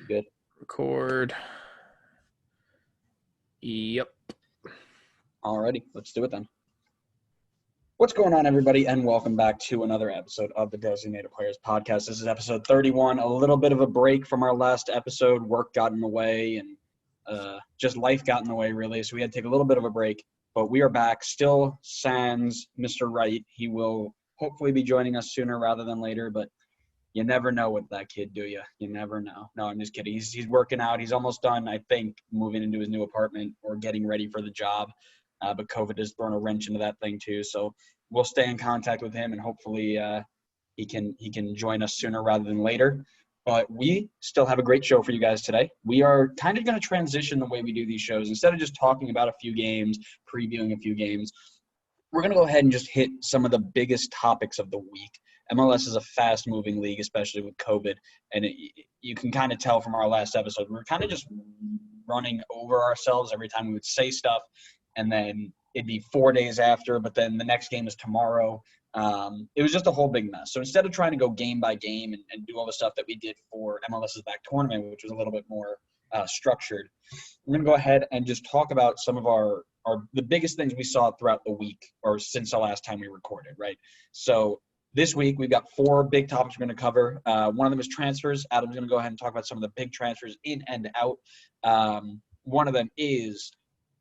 Good. Record. Yep. Alrighty, let's do it then. What's going on, everybody, and welcome back to another episode of the Designated Players Podcast. This is episode 31, a little bit of a break from our last episode. Work got in the way, and just life got in the way, really, so we had to take a little bit of a break. But we are back, still sans Mr. Wright. He will hopefully be joining us sooner rather than later, but you never know with that kid, do you? You never know. No, I'm just kidding. He's working out. He's almost done, I think, moving into his new apartment or getting ready for the job. But COVID has thrown a wrench into that thing too. So we'll stay in contact with him, and hopefully he can join us sooner rather than later. But we still have a great show for you guys today. We are kind of going to transition the way we do these shows. Instead of just talking about a few games, previewing a few games, we're going to go ahead and just hit some of the biggest topics of the week. MLS is a fast-moving league, especially with COVID, and you can kind of tell from our last episode, we're kind of just running over ourselves every time we would say stuff, and then it'd be 4 days after, but then the next game is tomorrow. It was just a whole big mess. So instead of trying to go game by game and do all the stuff that we did for MLS's back tournament, which was a little bit more structured, we're going to go ahead and just talk about some of the biggest things we saw throughout the week or since the last time we recorded, right? So this week, we've got four big topics we're going to cover. One of them is transfers. Adam's going to go ahead and talk about some of the big transfers in and out. One of them is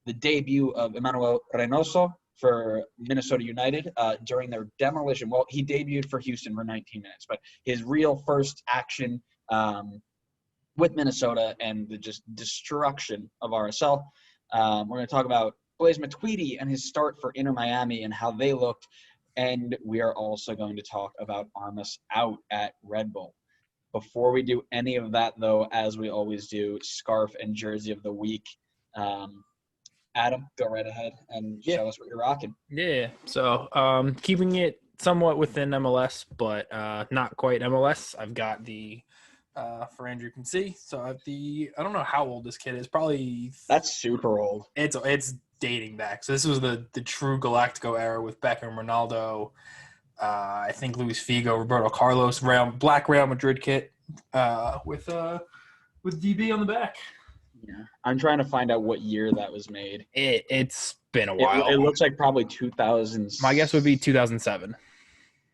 the debut of Emmanuel Reynoso for Minnesota United during their demolition. Well, he debuted for Houston for 19 minutes, but his real first action with Minnesota and the just destruction of RSL. We're going to talk about Armas Matuidi and his start for Inter Miami and how they looked. And we are also going to talk about Armas Out at Red Bull. Before we do any of that, though, as we always do, scarf and jersey of the week. Adam, go right ahead and show us what you're rocking. Yeah. So keeping it somewhat within MLS, but not quite MLS. I've got the for Andrew can see. So I have I don't know how old this kid is. Probably that's super old. It's dating back. So this was the true Galactico era with Beckham, Ronaldo, I think Luis Figo, Roberto Carlos, black Real Madrid kit with DB on the back. Yeah, I'm trying to find out what year that was made. It's been a while. It looks like probably 2000. My guess would be 2007.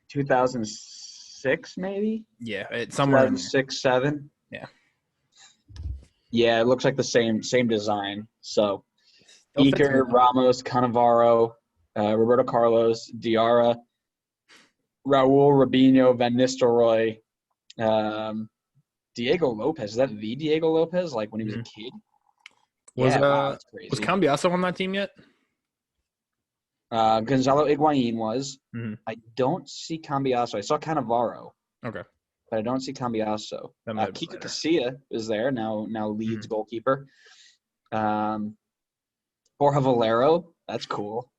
2006, maybe? Yeah, it's somewhere in there. 2006, 7? Yeah. Yeah, it looks like the same design. So Iker, Ramos, Cannavaro, Roberto Carlos, Diarra, Raul, Robinho, Van Nistelrooy, Diego Lopez. Is that the Diego Lopez, like when he was a kid? Was Cambiasso on that team yet? Gonzalo Higuain was. Mm-hmm. I don't see Cambiasso. I saw Cannavaro. Okay. But I don't see Cambiasso. Kika Casilla is there, now Leeds goalkeeper. Borja Valero, that's cool.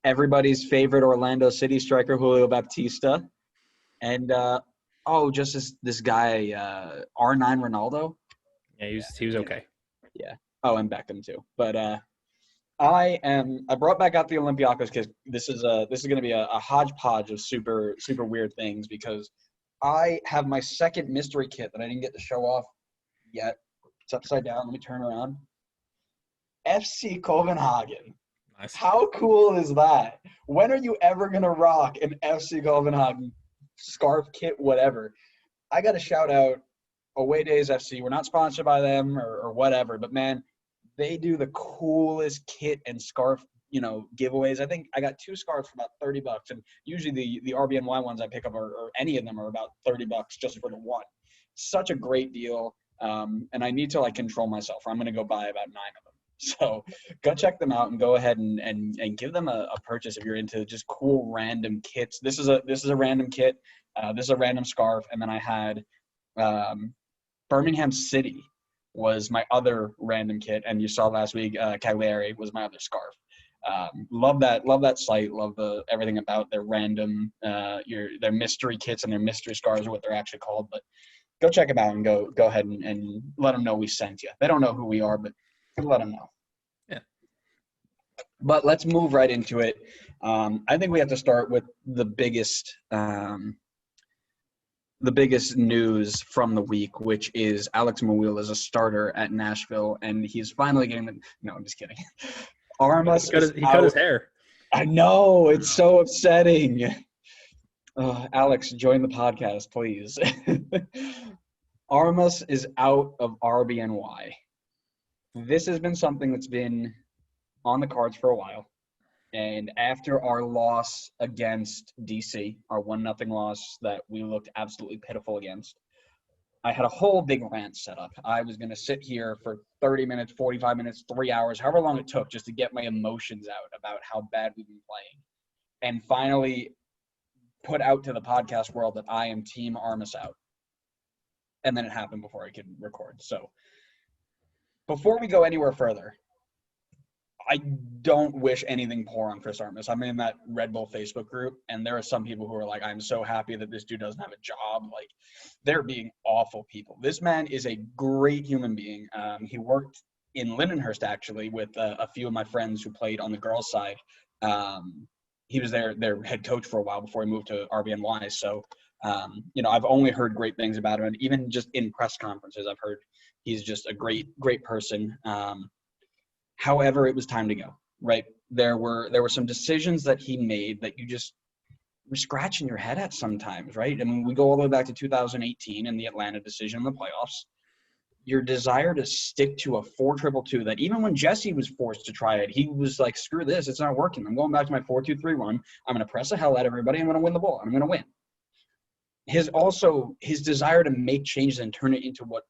Everybody's favorite Orlando City striker, Julio Baptista. And, just this guy, R9 Ronaldo. Yeah, he was okay. Yeah. Oh, and Beckham too. But I brought back out the Olympiacos because this is going to be a hodgepodge of super, super weird things because I have my second mystery kit that I didn't get to show off yet. It's upside down. Let me turn around. FC Copenhagen. Nice. How cool is that? When are you ever going to rock an FC Copenhagen scarf kit, whatever? I got to shout out Away Days FC. We're not sponsored by them or whatever, but, man, they do the coolest kit and scarf, giveaways. I think I got 2 scarves for about $30, and usually the RBNY ones I pick up or any of them are about $30 just for the one. Such a great deal, and I need to, control myself, or I'm going to go buy about 9 of them. So go check them out and go ahead and give them a purchase if you're into just cool random kits. This is a random kit. This is a random scarf. And then I had Birmingham City was my other random kit. And you saw last week Cagliari was my other scarf. Love that site. Love everything about their random their mystery kits and their mystery scarves are what they're actually called. But go check them out and go ahead and let them know we sent you. They don't know who we are, but let them know. Yeah. But let's move right into it. I think we have to start with the biggest the biggest news from the week, which is Alex Mawil is a starter at Nashville, and he's finally getting the – no, I'm just kidding. Armas He cut his hair. I know. It's so upsetting. Alex, join the podcast, please. Armas is out of RBNY. This has been something that's been on the cards for a while. And after our loss against DC, our 1-0 loss that we looked absolutely pitiful against, I had a whole big rant set up. I was going to sit here for 30 minutes, 45 minutes, 3 hours, however long it took just to get my emotions out about how bad we've been playing. And finally put out to the podcast world that I am Team Armas Out. And then it happened before I could record. So before we go anywhere further, I don't wish anything poor on Chris Armas. I'm in that Red Bull Facebook group, and there are some people who are like, I'm so happy that this dude doesn't have a job. Like, they're being awful people. This man is a great human being. He worked in Lindenhurst, actually, with a few of my friends who played on the girls' side. He was their head coach for a while before he moved to RBNY. So, I've only heard great things about him. And even just in press conferences, I've heard he's just a great, great person. However, it was time to go, right? There were some decisions that he made that you're scratching your head at sometimes, right? I mean, we go all the way back to 2018 and the Atlanta decision in the playoffs. Your desire to stick to a 4-2-2 that even when Jesse was forced to try it, he was like, screw this, it's not working. I'm going back to my 4-2-3-1. I'm going to press the hell out of everybody. I'm going to win the ball. I'm going to win. His desire to make changes and turn it into what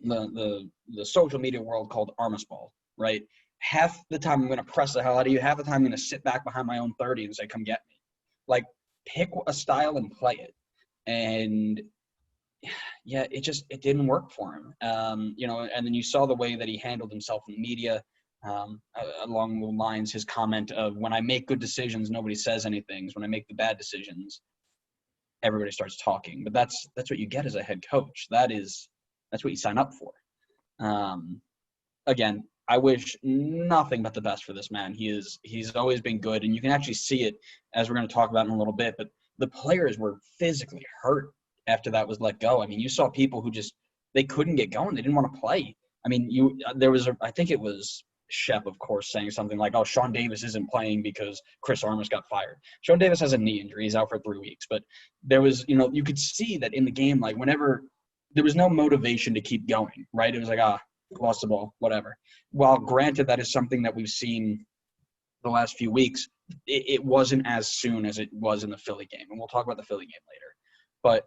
the social media world called Armas ball. Right? Half the time I'm going to press the hell out of you. Half the time I'm going to sit back behind my own 30 and say, come get me. Like, pick a style and play it. And, yeah, it didn't work for him. And then you saw the way that he handled himself in the media, along the lines, his comment of, when I make good decisions, nobody says anything. When I make the bad decisions, everybody starts talking. But that's what you get as a head coach. That's what you sign up for. Again, I wish nothing but the best for this man. He's always been good, and you can actually see it, as we're going to talk about in a little bit, but the players were physically hurt after that was let go. I mean, you saw people who they couldn't get going. They didn't want to play. I mean, I think it was Shep, of course, saying something like, oh, Sean Davis isn't playing because Chris Armas got fired. Sean Davis has a knee injury. He's out for 3 weeks. But there was, you could see that in the game, like whenever there was no motivation to keep going, right? It was like, lost the ball, whatever. While granted that is something that we've seen the last few weeks, it wasn't as soon as it was in the Philly game. And we'll talk about the Philly game later. But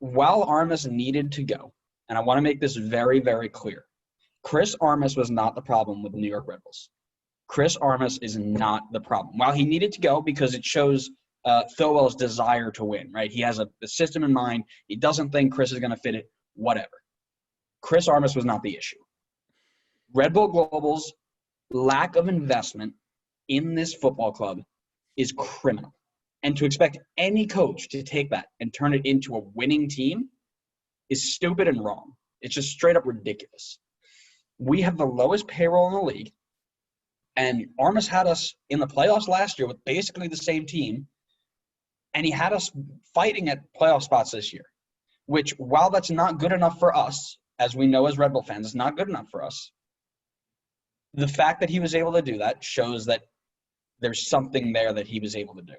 while Armas needed to go, and I want to make this very, very clear, Chris Armas was not the problem with the New York Red Bulls. Chris Armas is not the problem. While he needed to go because it shows Philwell's desire to win, right? He has a system in mind. He doesn't think Chris is going to fit it, whatever. Chris Armas was not the issue. Red Bull Global's lack of investment in this football club is criminal. And to expect any coach to take that and turn it into a winning team is stupid and wrong. It's just straight up ridiculous. We have the lowest payroll in the league, and Armas had us in the playoffs last year with basically the same team, and he had us fighting at playoff spots this year, which, while that's not good enough for us, as we know as Red Bull fans, it's not good enough for us. The fact that he was able to do that shows that there's something there that he was able to do.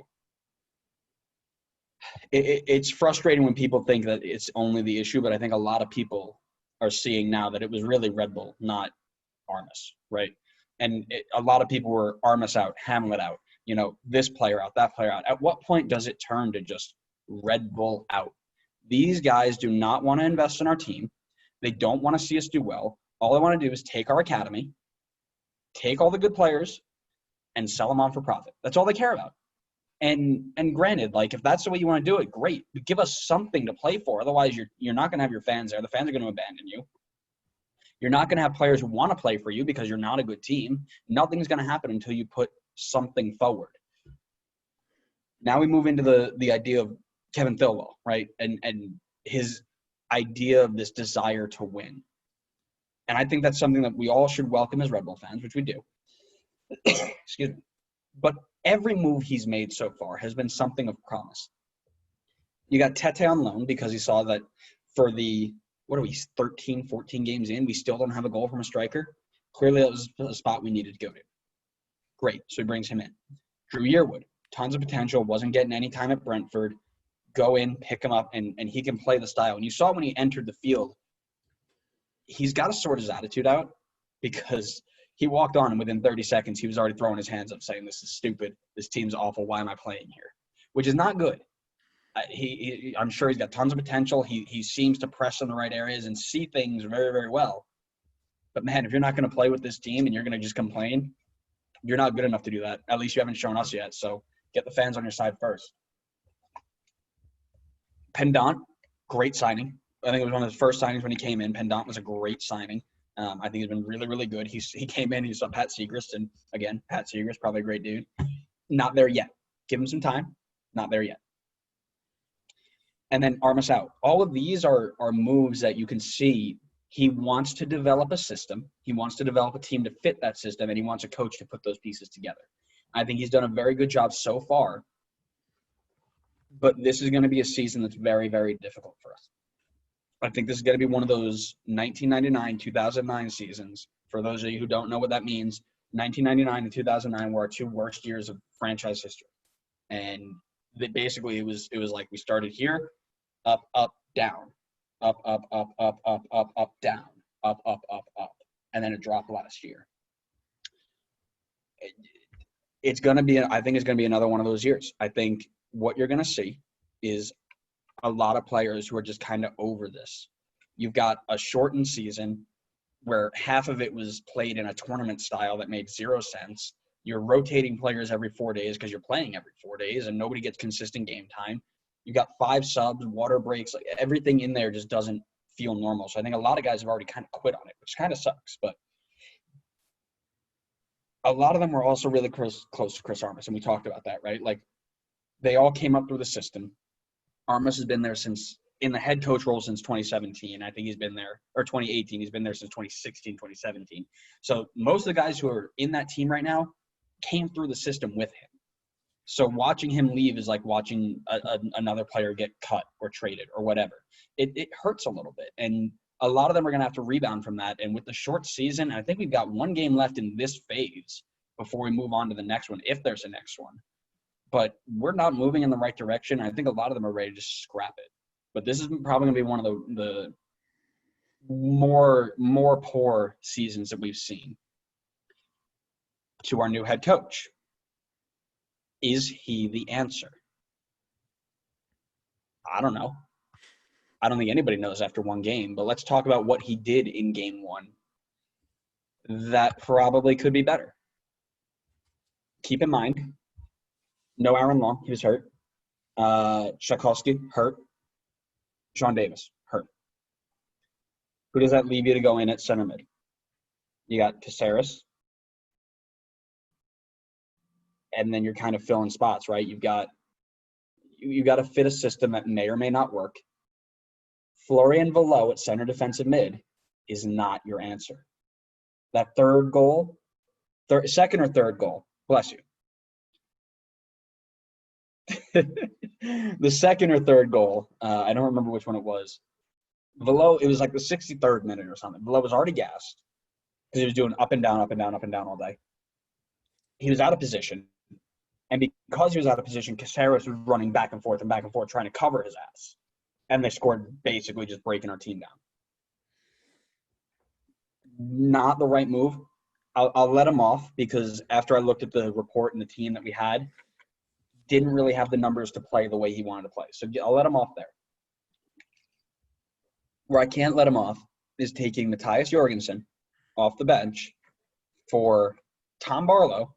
It's frustrating when people think that it's only the issue, but I think a lot of people are seeing now that it was really Red Bull, not Armas, right? And a lot of people were Armas out, Hamlet out, this player out, that player out. At what point does it turn to just Red Bull out? These guys do not want to invest in our team. They don't want to see us do well. All they want to do is take our academy, take all the good players, and sell them on for profit. That's all they care about. And granted, like, if that's the way you want to do it, great. But give us something to play for. Otherwise, you're not going to have your fans there. The fans are going to abandon you. You're not going to have players who want to play for you because you're not a good team. Nothing's going to happen until you put something forward. Now we move into the idea of Kevin Thilwell, right? And his idea of this desire to win. And I think that's something that we all should welcome as Red Bull fans, which we do. Excuse me. But every move he's made so far has been something of promise. You got Tete on loan because he saw that for the, 13, 14 games in, we still don't have a goal from a striker. Clearly, that was a spot we needed to go to. Great. So he brings him in. Drew Yearwood, tons of potential, wasn't getting any time at Brentford. Go in, pick him up, and he can play the style. And you saw when he entered the field, he's got to sort his attitude out because he walked on and within 30 seconds, he was already throwing his hands up saying, this is stupid. This team's awful. Why am I playing here? Which is not good. I'm sure he's got tons of potential. He seems to press in the right areas and see things very, very well. But, man, if you're not going to play with this team and you're going to just complain, you're not good enough to do that. At least you haven't shown us yet. So get the fans on your side first. Pendant, great signing. I think it was one of his first signings when he came in. Pendant was a great signing. I think he's been really, really good. He came in, he saw Pat Segrist, and, again, Pat Segrist, probably a great dude. Not there yet. Give him some time. Not there yet. And then Armas Out. All of these are moves that you can see he wants to develop a system. He wants to develop a team to fit that system, and he wants a coach to put those pieces together. I think he's done a very good job so far, but this is going to be a season that's very, very difficult for us. I think this is going to be one of those 1999-2009 seasons. For those of you who don't know what that means, 1999 and 2009 were our two worst years of franchise history. And basically it was like we started here, up, down, up, down, up. And then it dropped last year. It's going to be, I think it's going to be another one of those years. I think what you're going to see is a lot of players who are just kind of over this. You've got a shortened season where half of it was played in a tournament style that made zero sense. You're rotating players every 4 days because you're playing every 4 days and nobody gets consistent game time. You got 5 subs, water breaks, like everything in there just doesn't feel normal. So I think a lot of guys have already kind of quit on it, which kind of sucks. But a lot of them were also really close to Chris Armas, and we talked about that, right? Like they all came up through the system. Armas has been there in the head coach role since 2017. I think he's been there, or 2018. He's been there since 2016, 2017. So most of the guys who are in that team right now came through the system with him. So watching him leave is like watching another player get cut or traded or whatever. It hurts a little bit. And a lot of them are going to have to rebound from that. And with the short season, I think we've got one game left in this phase before we move on to the next one, if there's a next one. But we're not moving in the right direction. I think a lot of them are ready to just scrap it. But this is probably going to be one of the more poor seasons that we've seen. To our new head coach. Is he the answer? I don't know. I don't think anybody knows after one game, but let's talk about what he did in game one. That probably could be better. Keep in mind, no Aaron Long, he was hurt. Tchaikovsky, hurt. Sean Davis, hurt. Who does that leave you to go in at center mid? You got Caceres. And then you're kind of filling spots, right? You got to fit a system that may or may not work. Florian Velo at center defensive mid is not your answer. That second or third goal, bless you. The second or third goal, I don't remember which one it was. Velo, it was like the 63rd minute or something. Velo was already gassed because he was doing up and down all day. He was out of position. And because he was out of position, Caceres was running back and forth trying to cover his ass. And they scored basically just breaking our team down. Not the right move. I'll let him off because after I looked at the report and the team that we had, didn't really have the numbers to play the way he wanted to play. So I'll let him off there. Where I can't let him off is taking Matthias Jorgensen off the bench for Tom Barlow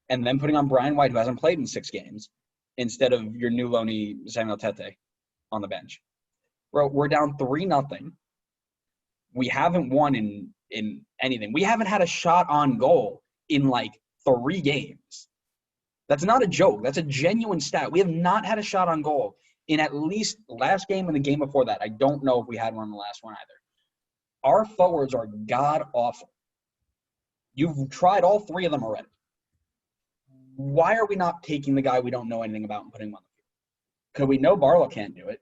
and then putting on Brian White, who hasn't played in 6 games, instead of your new loanee Samuel Tete on the bench. We're down 3-0. We haven't won in anything. We haven't had a shot on goal in like 3 games. That's not a joke. That's a genuine stat. We have not had a shot on goal in at least last game and the game before that. I don't know if we had one in the last one either. Our forwards are god-awful. You've tried all 3 of them already. Why are we not taking the guy we don't know anything about and putting him on the field? Because we know Barlow can't do it.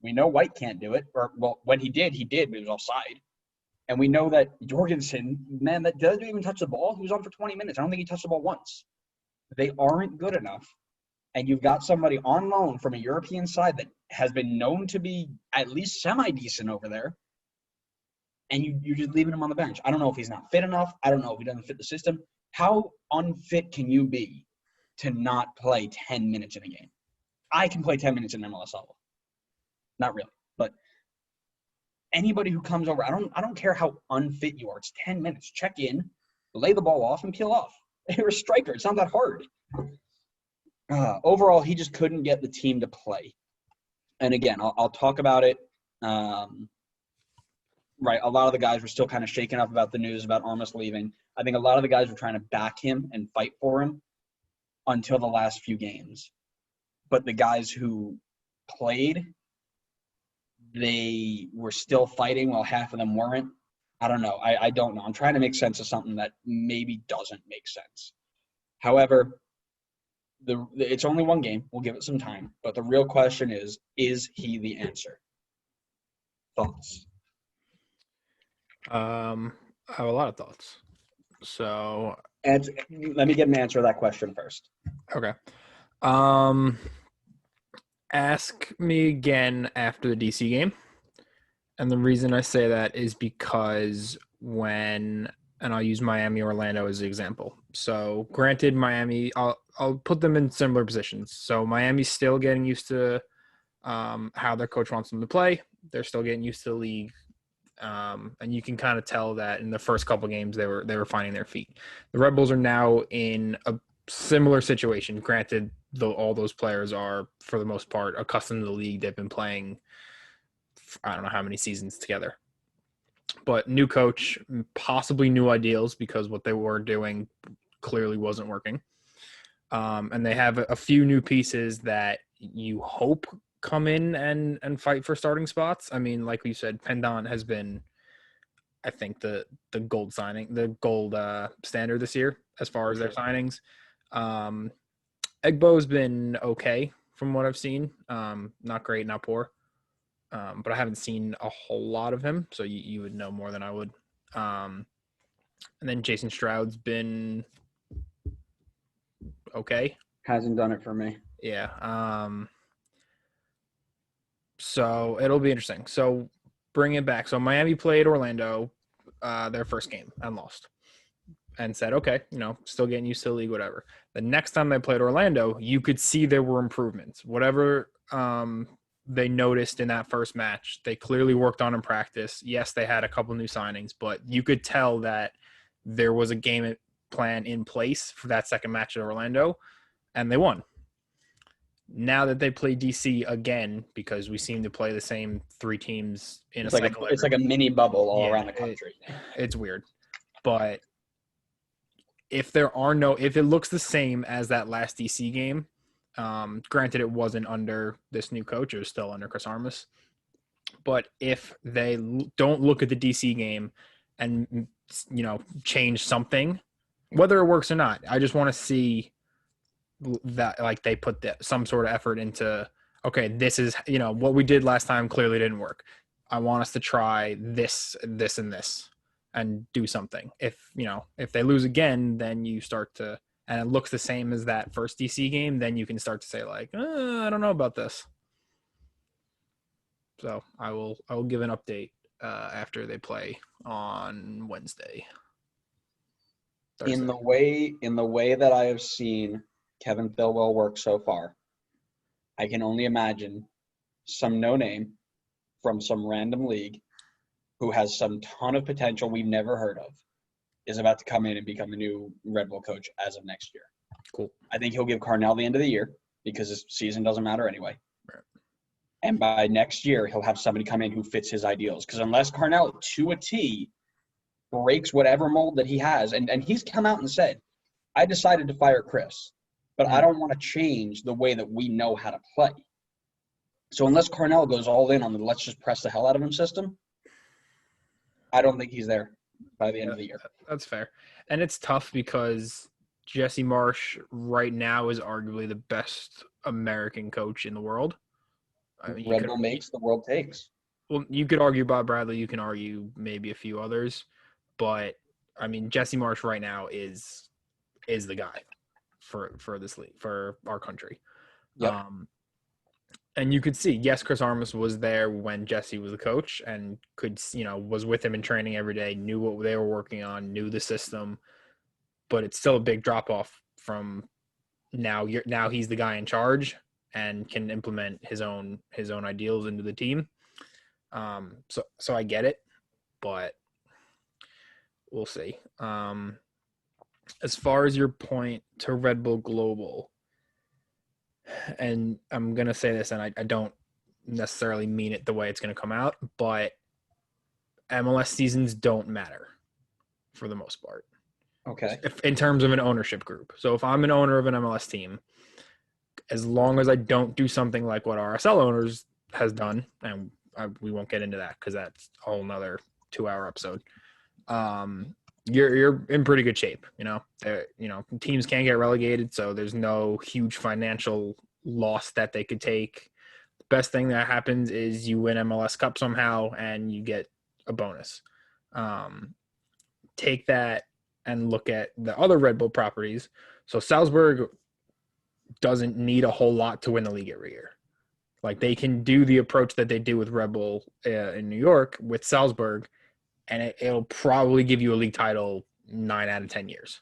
We know White can't do it. Or, well, when he did, but he was offside. And we know that Jorgensen, man, that doesn't even touch the ball. He was on for 20 minutes. I don't think he touched the ball once. They aren't good enough. And you've got somebody on loan from a European side that has been known to be at least semi-decent over there. And you're just leaving him on the bench. I don't know if he's not fit enough. I don't know if he doesn't fit the system. How unfit can you be to not play 10 minutes in a game? I can play 10 minutes in MLS level. Not really. But anybody who comes over, I don't care how unfit you are. It's 10 minutes. Check in, lay the ball off, and peel off. You're a striker. It's not that hard. Overall, he just couldn't get the team to play. And again, I'll talk about it. Right, a lot of the guys were still kind of shaken up about the news about Armas leaving. I think a lot of the guys were trying to back him and fight for him until the last few games. But the guys who played, they were still fighting while half of them weren't. I don't know. I don't know. I'm trying to make sense of something that maybe doesn't make sense. However, it's only one game. We'll give it some time. But the real question is he the answer? Thoughts? I have a lot of thoughts. So, and let me get an answer to that question first. Okay. Ask me again after the DC game. And the reason I say that is because and I'll use Miami, Orlando as an example. So granted, Miami, I'll put them in similar positions. So Miami's still getting used to how their coach wants them to play. They're still getting used to the league. And you can kind of tell that in the first couple games they were finding their feet. The Red Bulls are now in a similar situation. Granted, though, all those players are, for the most part, accustomed to the league. They've been playing, I don't know how many seasons together. But new coach, possibly new ideals, because what they were doing clearly wasn't working. And they have a few new pieces that you hope come in and fight for starting spots. I mean, like you said, Pendant has been, I think, the gold standard this year as far as their signings. Egbo's been okay from what I've seen. Not great, not poor. But I haven't seen a whole lot of him, so you would know more than I would. And then Jason Stroud's been okay. Hasn't done it for me. Yeah. So it'll be interesting. So bring it back. So Miami played Orlando their first game and lost. And said, okay, still getting used to the league, whatever. The next time they played Orlando, you could see there were improvements. Whatever they noticed in that first match, they clearly worked on in practice. Yes, they had a couple new signings, but you could tell that there was a game plan in place for that second match at Orlando, and they won. Now that they play DC again, because we seem to play the same three teams in a cycle. It's like a mini bubble all around the country. It's weird. But if it looks the same as that last DC game, granted it wasn't under this new coach, it was still under Chris Armas. But if they don't look at the DC game and, change something, whether it works or not, I just want to see that, like, they put some sort of effort into, okay, this is, what we did last time clearly didn't work. I want us to try this, this, and this, and do something. If they lose again, then you start to, and it looks the same as that first DC game, then you can start to say, like, I don't know about this. So I will give an update after they play on Wednesday. Thursday. In the way that I have seen Kevin Thilwell work so far, I can only imagine some no-name from some random league who has some ton of potential we've never heard of is about to come in and become the new Red Bull coach as of next year. Cool. I think he'll give Carnell the end of the year because his season doesn't matter anyway. Right. And by next year, he'll have somebody come in who fits his ideals. Because unless Carnell, to a T, breaks whatever mold that he has, and he's come out and said, I decided to fire Chris, but I don't want to change the way that we know how to play. So unless Carnell goes all in on the let's just press the hell out of him system, I don't think he's there by the end of the year. That's fair. And it's tough because Jesse Marsh right now is arguably the best American coach in the world. I mean, Red Bull makes, the world takes. Well, you could argue Bob Bradley. You can argue maybe a few others, but I mean, Jesse Marsh right now is the guy for this league, for our country. Yep. And you could see, yes, Chris Armas was there when Jesse was the coach and was with him in training every day, knew what they were working on, knew the system, but it's still a big drop off from now he's the guy in charge and can implement his own ideals into the team. So I get it, but we'll see. As far as your point to Red Bull Global, and I'm going to say this, and I don't necessarily mean it the way it's going to come out, but MLS seasons don't matter for the most part. Okay. In terms of an ownership group. So if I'm an owner of an MLS team, as long as I don't do something like what RSL owners has done, and we won't get into that because that's a whole nother 2-hour episode. You're in pretty good shape. Teams can't get relegated, so there's no huge financial loss that they could take. The best thing that happens is you win MLS Cup somehow and you get a bonus. Take that and look at the other Red Bull properties. So Salzburg doesn't need a whole lot to win the league every year. Like, they can do the approach that they do with Red Bull in New York with Salzburg, and it'll probably give you a league title 9 out of 10 years.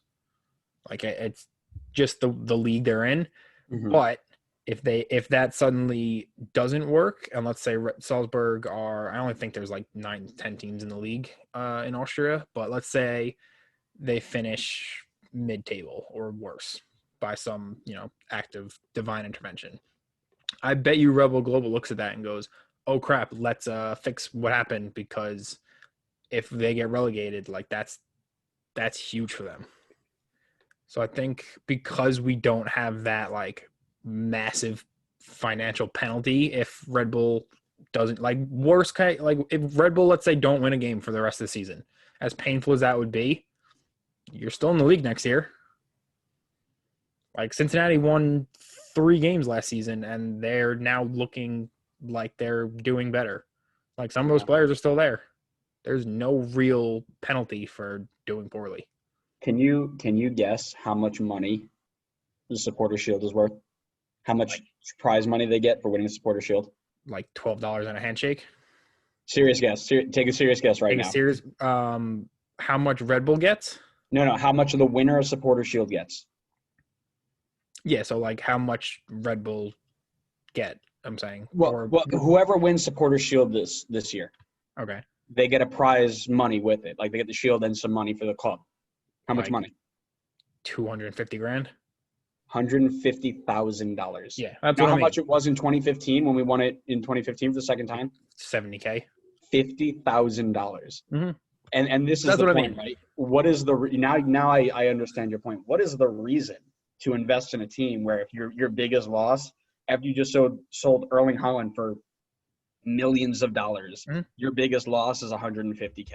Like, it's just the league they're in. Mm-hmm. But if that suddenly doesn't work, and let's say Salzburg I only think there's like 9-10 teams in the league in Austria, but let's say they finish mid-table or worse by some act of divine intervention. I bet you Red Bull Global looks at that and goes, "Oh crap, let's fix what happened, because if they get relegated, like that's huge for them." So I think because we don't have that like massive financial penalty if Red Bull doesn't, like, worst case, like if Red Bull, let's say, don't win a game for the rest of the season, as painful as that would be, you're still in the league next year. Like, Cincinnati won 3 games last season, and they're now looking like they're doing better. Like, some of those players are still there. There's no real penalty for doing poorly. Can you guess how much money the Supporter Shield is worth? How much prize money they get for winning the Supporter Shield? Like $12 and a handshake? Serious guess. Take a serious guess right now. How much Red Bull gets? No. How much the winner of Supporter Shield gets? Yeah, so like how much Red Bull get, I'm saying. Well, whoever wins Supporter Shield this year. Okay. They get a prize money with it. Like, they get the shield and some money for the club. How much money? $250,000. $150,000. Yeah, that's how what much it was in 2015 when we won it in 2015 for the second time? $70K. $50,000. Mm-hmm. And this is the point, I mean. Right? What is the now I understand your point. What is the reason to invest in a team where if your biggest loss after you just sold Erling Haaland for millions of dollars, your biggest loss is $150K?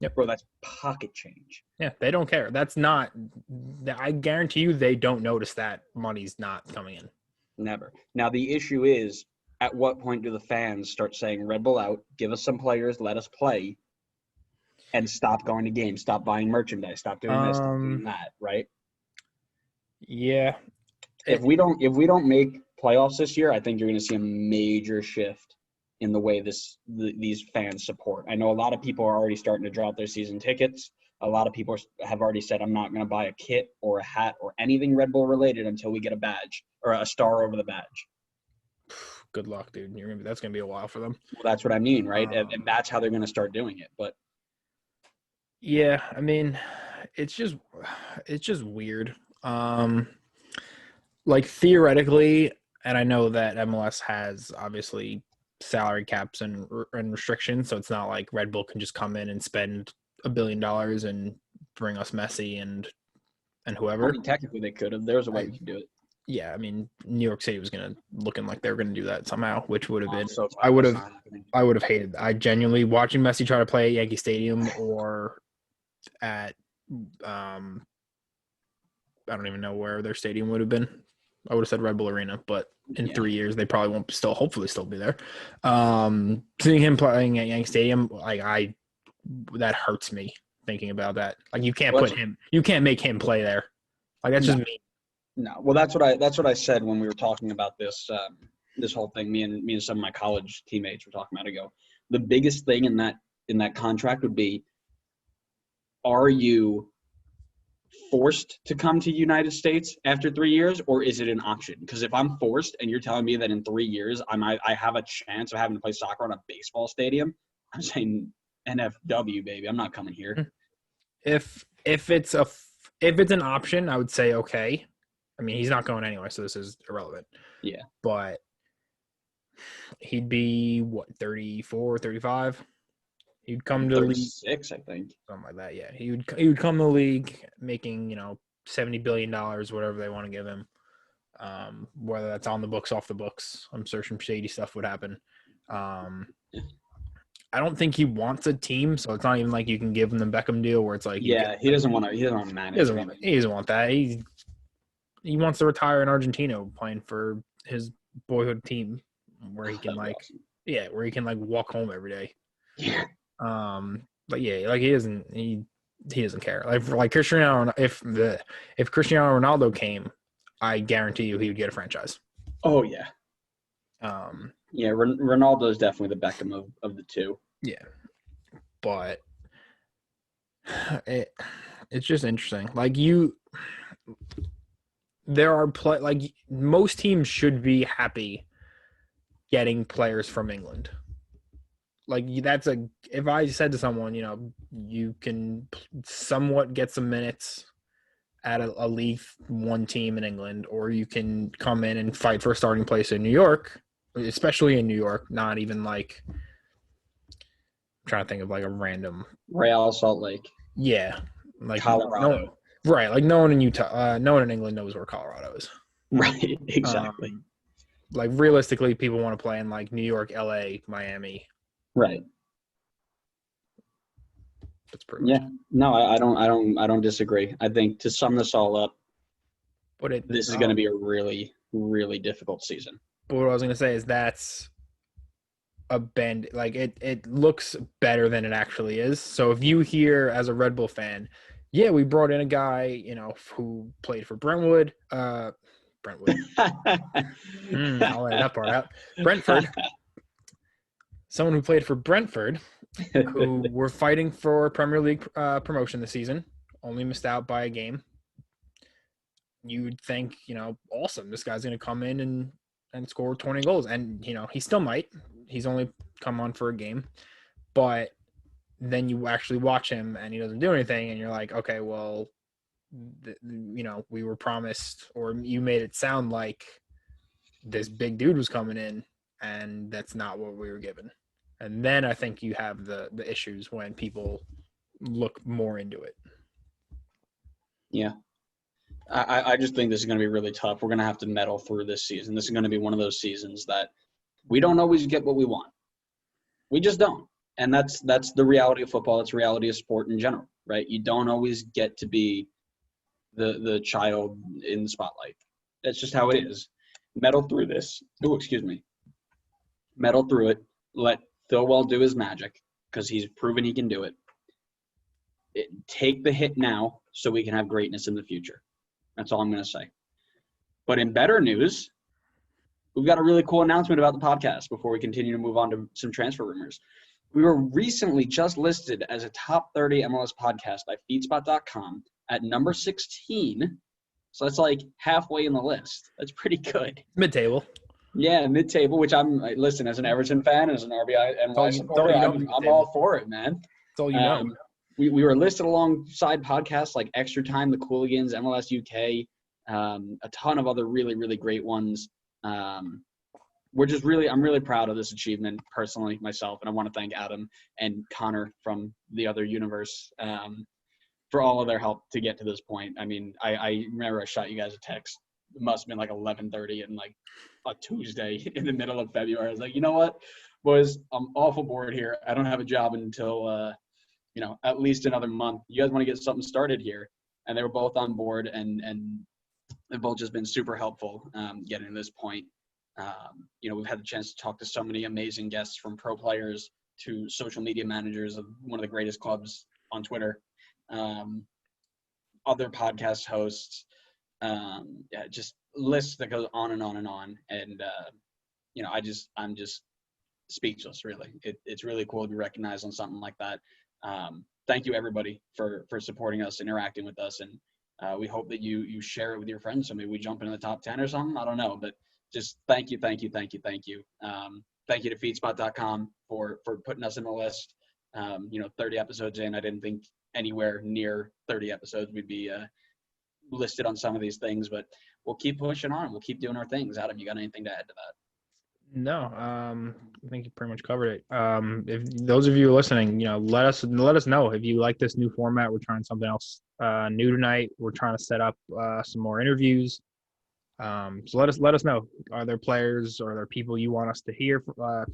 Yep. Bro, that's pocket change. Yeah, they don't care. That's not – I guarantee you they don't notice that money's not coming in. Never. Now, the issue is, at what point do the fans start saying, Red Bull out, give us some players, let us play, and stop going to games, stop buying merchandise, stop doing this, stop doing that, right? Yeah. If we don't make playoffs this year, I think you're going to see a major shift in the way these fans support. I know a lot of people are already starting to draw out their season tickets. A lot of people have already said, I'm not going to buy a kit or a hat or anything Red Bull related until we get a badge or a star over the badge. Good luck, dude. That's going to be a while for them. Well, that's what I mean, right? And that's how they're going to start doing it. But yeah, I mean, it's just weird. Like, theoretically, and I know that MLS has obviously salary caps and restrictions, so it's not like Red Bull can just come in and spend $1 billion and bring us Messi and whoever. I mean, technically they could have. There's a way we could do it. Yeah, I mean, New York City was looking like they were gonna do that somehow, which would have been. So I would have hated that. I genuinely, watching Messi try to play at Yankee Stadium or at I don't even know where their stadium would have been. I would have said Red Bull Arena, but in 3 years they probably won't hopefully still be there. Seeing him playing at Yankee Stadium, like that hurts me thinking about that. Like you can't make him play there. Like that's just me. No, well, that's what I said when we were talking about this this whole thing. Me and some of my college teammates were talking about it ago. The biggest thing in that contract would be, are you forced to come to United States after 3 years, or is it an option? Because if I'm forced and you're telling me that in 3 years I have a chance of having to play soccer on a baseball stadium, I'm saying NFW, baby. I'm not coming here. If it's an option, I would say okay. I mean, he's not going anywhere, so this is irrelevant. Yeah. But he'd be, what, 34, 35? He'd come to the league. 36, I think. Something like that, yeah. He would come to the league making, $70 billion, whatever they want to give him. Whether that's on the books, off the books. I'm sure some shady stuff would happen. I don't think he wants a team, so it's not even like you can give him the Beckham deal where it's like he doesn't want to manage. He doesn't want that. He wants to retire in Argentina playing for his boyhood team where he can where he can walk home every day. Yeah. But yeah, like he doesn't care. Like Cristiano, if Cristiano Ronaldo came, I guarantee you he would get a franchise. Oh yeah. Yeah, Ronaldo is definitely the Beckham of the two. Yeah, but it's just interesting. There are most teams should be happy getting players from England. If I said to someone, you can somewhat get some minutes at a League One team in England, or you can come in and fight for a starting place in New York, especially in New York, not even I'm trying to think of a random Real Salt Lake. Yeah. Colorado. Right. No one in Utah, no one in England knows where Colorado is. Right. Exactly. Realistically, people want to play in New York, LA, Miami. Right. That's pretty much. Yeah. No, I don't disagree. I think to sum this all up, this is going to be a really, really difficult season. But what I was going to say is that's a bend. It looks better than it actually is. So if you hear as a Red Bull fan, yeah, we brought in a guy, who played for Brentwood. I'll edit that part out. Brentford. Someone who played for Brentford, who were fighting for Premier League promotion this season, only missed out by a game. You'd think, awesome, this guy's going to come in and score 20 goals. And, he still might. He's only come on for a game. But then you actually watch him and he doesn't do anything. And you're like, okay, well, we were promised, or you made it sound like this big dude was coming in, and that's not what we were given. And then I think you have the issues when people look more into it. Yeah. I just think this is going to be really tough. We're going to have to mettle through this season. This is going to be one of those seasons that we don't always get what we want. We just don't. And that's the reality of football. It's the reality of sport in general, right? You don't always get to be the child in the spotlight. That's just how it is. Mettle through this. Oh, excuse me. Mettle through it. Let Thilwell do his magic, because he's proven he can do it. Take the hit now so we can have greatness in the future. That's all I'm going to say. But in better news, we've got a really cool announcement about the podcast before we continue to move on to some transfer rumors. We were recently just listed as a top 30 MLS podcast by feedspot.com at number 16. So that's halfway in the list. That's pretty good. Mid-table. Yeah, mid-table, which listen, as an Everton fan, as an RBNY supporter, I'm all for it, man. That's all you know. We were listed alongside podcasts like Extra Time, The Cooligans, MLS UK, a ton of other really, really great ones. I'm really proud of this achievement personally, myself, and I want to thank Adam and Connor from the other universe for all of their help to get to this point. I mean, I remember I shot you guys a text. It must have been 11:30 and a Tuesday in the middle of February. I was like, you know what, boys, I'm awful bored here. I don't have a job until at least another month. You guys want to get something started here? And they were both on board, and They've both just been super helpful getting to this point. We've had the chance to talk to so many amazing guests, from pro players to social media managers of one of the greatest clubs on Twitter, other podcast hosts, just lists that goes on and on and on. And, I'm just speechless, really. It's really cool to be recognized on something like that. Thank you, everybody, for supporting us, interacting with us. And we hope that you share it with your friends. So maybe we jump into the top 10 or something. I don't know, but just thank you. Thank you to feedspot.com for putting us in the list. 30 episodes in, I didn't think anywhere near 30 episodes we'd be listed on some of these things, but we'll keep pushing on. We'll keep doing our things. Adam, you got anything to add to that? No, I think you pretty much covered it. If those of you listening, let us know if you like this new format. We're trying something else new tonight. We're trying to set up some more interviews. So let us know. Are there players or are there people you want us to hear,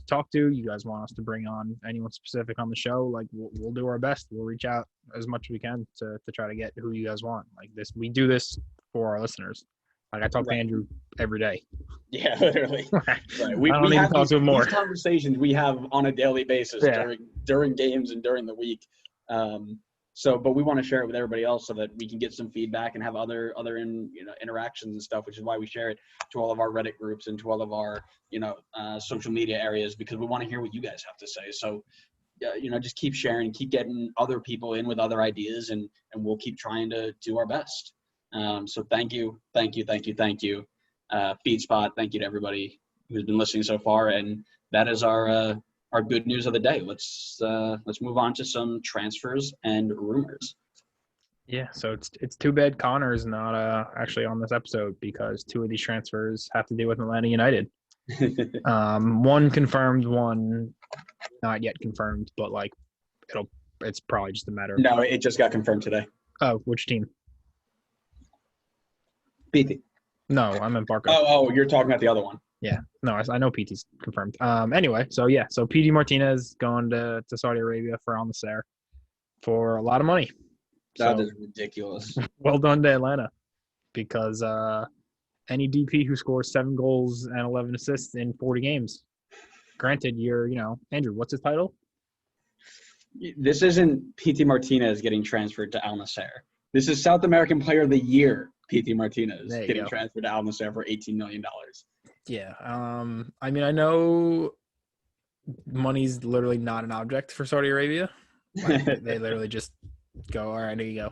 talk to? You guys want us to bring on anyone specific on the show? Like we'll do our best. We'll reach out as much as we can to try to get who you guys want. Like this, we do this for our listeners. Like I talk to Andrew every day. Yeah, literally. Right. We have talk to him more. These conversations we have on a daily basis during games and during the week. But we want to share it with everybody else so that we can get some feedback and have other interactions and stuff, which is why we share it to all of our Reddit groups and to all of our social media areas, because we want to hear what you guys have to say. So just keep sharing, keep getting other people in with other ideas, and we'll keep trying to do our best. So thank you. FeedSpot, thank you to everybody who's been listening so far, and that is our good news of the day. Let's move on to some transfers and rumors. Yeah, so it's too bad Connor is not actually on this episode, because two of these transfers have to do with Atlanta United. One confirmed, one not yet confirmed, but it's probably just a matter of. No, it just got confirmed today. Oh, which team? PT. No, I'm in Barco. Oh, you're talking about the other one. Yeah, no, I know PT's confirmed. Anyway, so PT Martinez going to Saudi Arabia for Al Nassr for a lot of money. That is ridiculous. Well done to Atlanta, because any DP who scores 7 goals and 11 assists in 40 games. Granted, Andrew, what's his title? This isn't PT Martinez getting transferred to Al Nassr. This is South American Player of the Year. PT Martinez getting transferred to Al Nassr for $18 million. Yeah. I know money's literally not an object for Saudi Arabia. They literally just go, all right, here you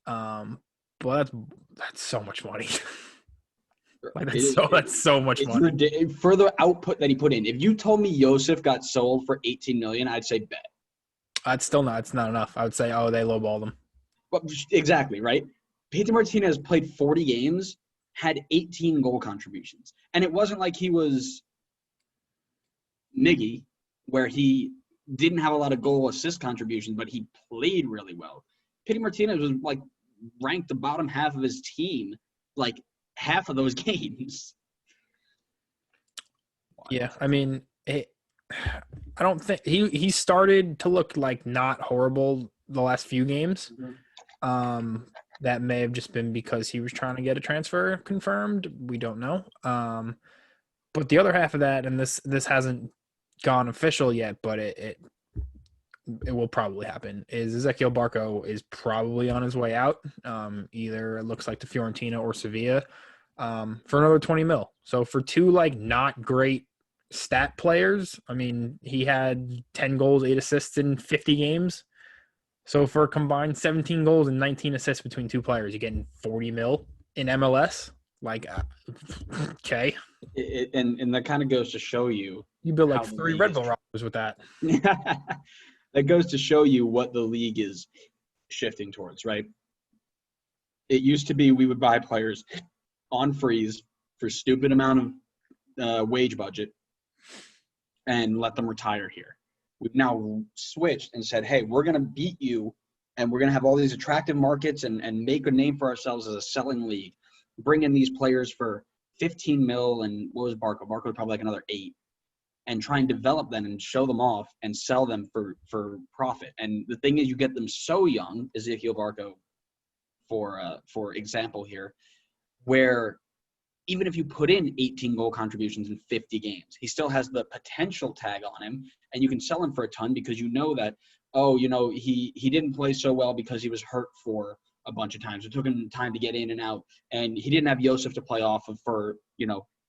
go. But that's so much money. That's so much money. For the output that he put in. If you told me Yosef got sold for $18 million, I'd say bet. It's not enough. I would say, they lowballed him. Well, exactly, right? Pedro Martinez played 40 games, had 18 goal contributions. And it wasn't like he was Miggy, where he didn't have a lot of goal assist contributions, but he played really well. Pedro Martinez was ranked the bottom half of his team, half of those games. Yeah, I don't think he started to look not horrible the last few games. Mm-hmm. That may have just been because he was trying to get a transfer confirmed. We don't know. But the other half of that, and this hasn't gone official yet, but it will probably happen, is Ezequiel Barco is probably on his way out. Either it looks like to Fiorentina or Sevilla for another 20 mil. So for two not great stat players, he had 10 goals, 8 assists in 50 games. So for a combined 17 goals and 19 assists between two players, you're getting 40 mil in MLS. Okay. And that kind of goes to show you. You build 3 Red Bull Rockers with that. That goes to show you what the league is shifting towards, right? It used to be we would buy players on freeze for stupid amount of wage budget and let them retire here. We've now switched and said, hey, we're going to beat you, and we're going to have all these attractive markets and make a name for ourselves as a selling league. Bring in these players for 15 mil, and what was Barco? Barco was probably another 8, and try and develop them and show them off and sell them for profit. And the thing is, you get them so young, Ezequiel Barco, for example here, where even if you put in 18 goal contributions in 50 games, he still has the potential tag on him, and you can sell him for a ton because you know that, he didn't play so well because he was hurt for a bunch of times. It took him time to get in and out, and he didn't have Yosef to play off of for,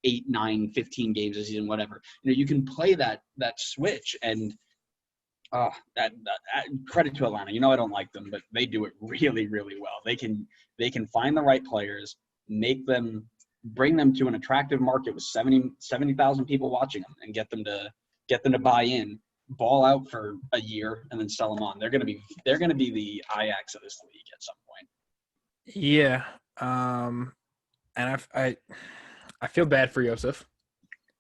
8, 9, 15 games a season, whatever. You can play that switch, and that credit to Atlanta. I don't like them, but they do it really, really well. They can find the right players, bring them to an attractive market with 70,000 people watching them, and get them to buy in, ball out for a year, and then sell them on. They're gonna be the Ajax of this league at some point. Yeah, and I feel bad for Yosef.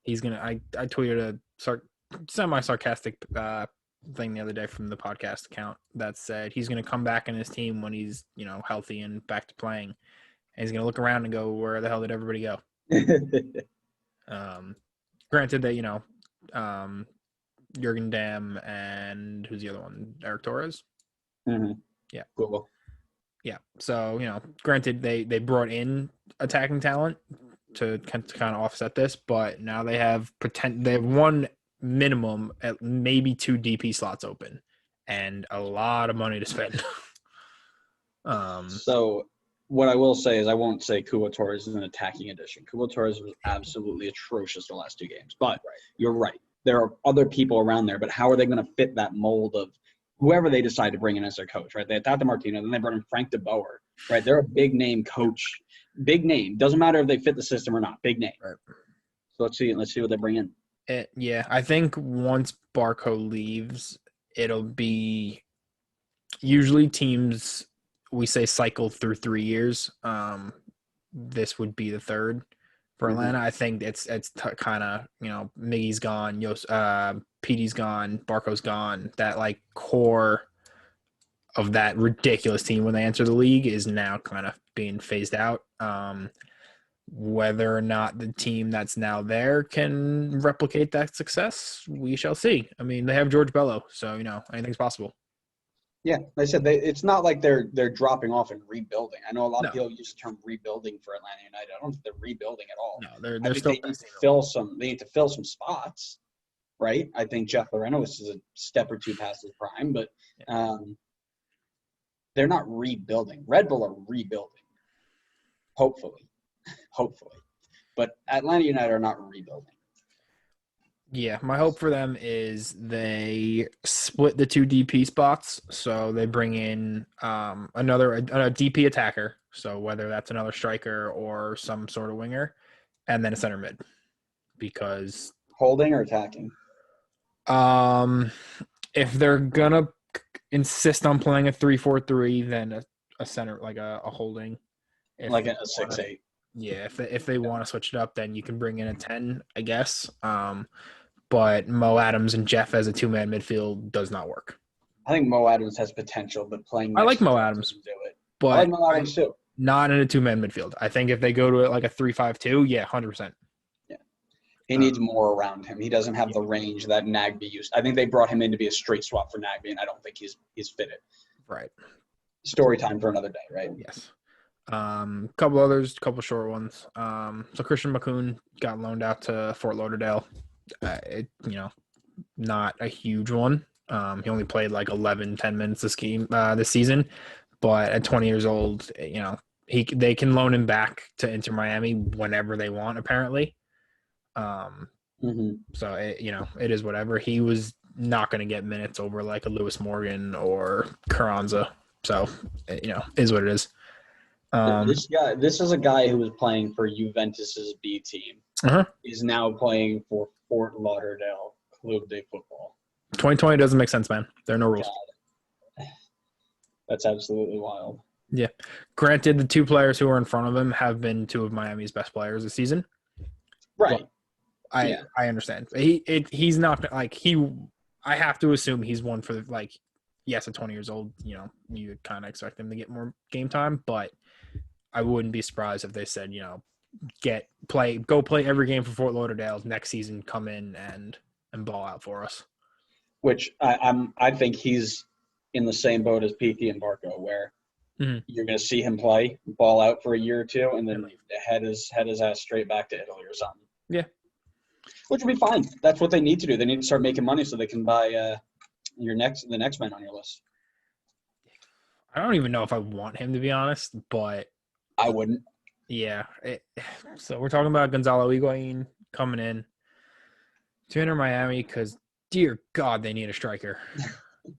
He's gonna. I tweeted a semi-sarcastic thing the other day from the podcast account that said he's gonna come back in his team when he's healthy and back to playing, and he's gonna look around and go, "Where the hell did everybody go?" Granted that Jurgen Damm and who's the other one? Eric Torres. Mm-hmm. Yeah. Cool. Yeah. So granted they brought in attacking talent to kind of offset this, but now they have one minimum at maybe 2 DP slots open and a lot of money to spend. So what I will say is I won't say Cubo Torres is an attacking addition. Cubo Torres was absolutely atrocious the last 2 games, but You're right. There are other people around there, but how are they going to fit that mold of whoever they decide to bring in as their coach, right? They had Tata Martino, then they brought in Frank de Boer, right? They're a big name coach. Big name. Doesn't matter if they fit the system or not. Big name. Right. So let's see what they bring in. Yeah, I think once Barco leaves, it'll be usually teams we say cycle through 3 years. This would be the third for Atlanta. I think it's kind of Miggy's gone, Petey's gone, Barco's gone. That core of that ridiculous team when they enter the league is now kind of being phased out. Whether or not the team that's now there can replicate that success, we shall see. I mean, they have George Bello, so anything's possible. Yeah, like I said, it's not like they're dropping off and rebuilding. I know a lot of people use the term rebuilding for Atlanta United. I don't think they're rebuilding at all. No, they're still. They need to fill some spots, right? I think Jeff Loreno is a step or two past his prime, but they're not rebuilding. Red Bull are rebuilding, hopefully, but Atlanta United are not rebuilding. Yeah, my hope for them is they split the 2 DP spots, so they bring in a DP attacker, so whether that's another striker or some sort of winger, and then a center mid. Because holding or attacking? If they're gonna insist on playing a 3-4-3, then a center, like a holding, a 6-8. Yeah, if they want to switch it up, then you can bring in a 10, I guess. But Mo Adams and Jeff as a 2-man midfield does not work. I think Mo Adams has potential, but playing. I like Mo Adams, do it. But I like Mo Adams too. Not in a 2-man midfield. I think if they go to it like a 3-5-2, 100%. Yeah, he needs more around him. He doesn't have the range that Nagby used. I think they brought him in to be a straight swap for Nagby, and I don't think he's fitted. Right. Story time for another day, right? Yes. Couple short ones. So Christian McCoon got loaned out to Fort Lauderdale. Not a huge one. He only played 10 minutes this season, but at 20 years old, they can loan him back to Inter Miami whenever they want, apparently. So it is whatever. He was not going to get minutes over a Lewis Morgan or Carranza. So is what it is. This is a guy who was playing for Juventus's B team. He's now playing for Fort Lauderdale Club de Football. 2020 doesn't make sense, man. There are no rules. God. That's absolutely wild. Yeah. Granted, the 2 players who are in front of him have been 2 of Miami's best players this season. Right. I understand. He's not I have to assume he's one for yes, at 20 years old, you would kind of expect him to get more game time, but I wouldn't be surprised if they said, go play every game for Fort Lauderdale next season, come in and ball out for us. Which I think he's in the same boat as Petey and Barco, where Mhm. You're going to see him play, ball out for a year or two, and then And leave. head his ass straight back to Italy or something. Yeah. Which would be fine. That's what they need to do. They need to start making money so they can buy the next man on your list. I don't even know if I want him, to be honest, but I wouldn't. yeah. So we're talking about Gonzalo Higuain coming in to enter Miami because, dear God, they need a striker.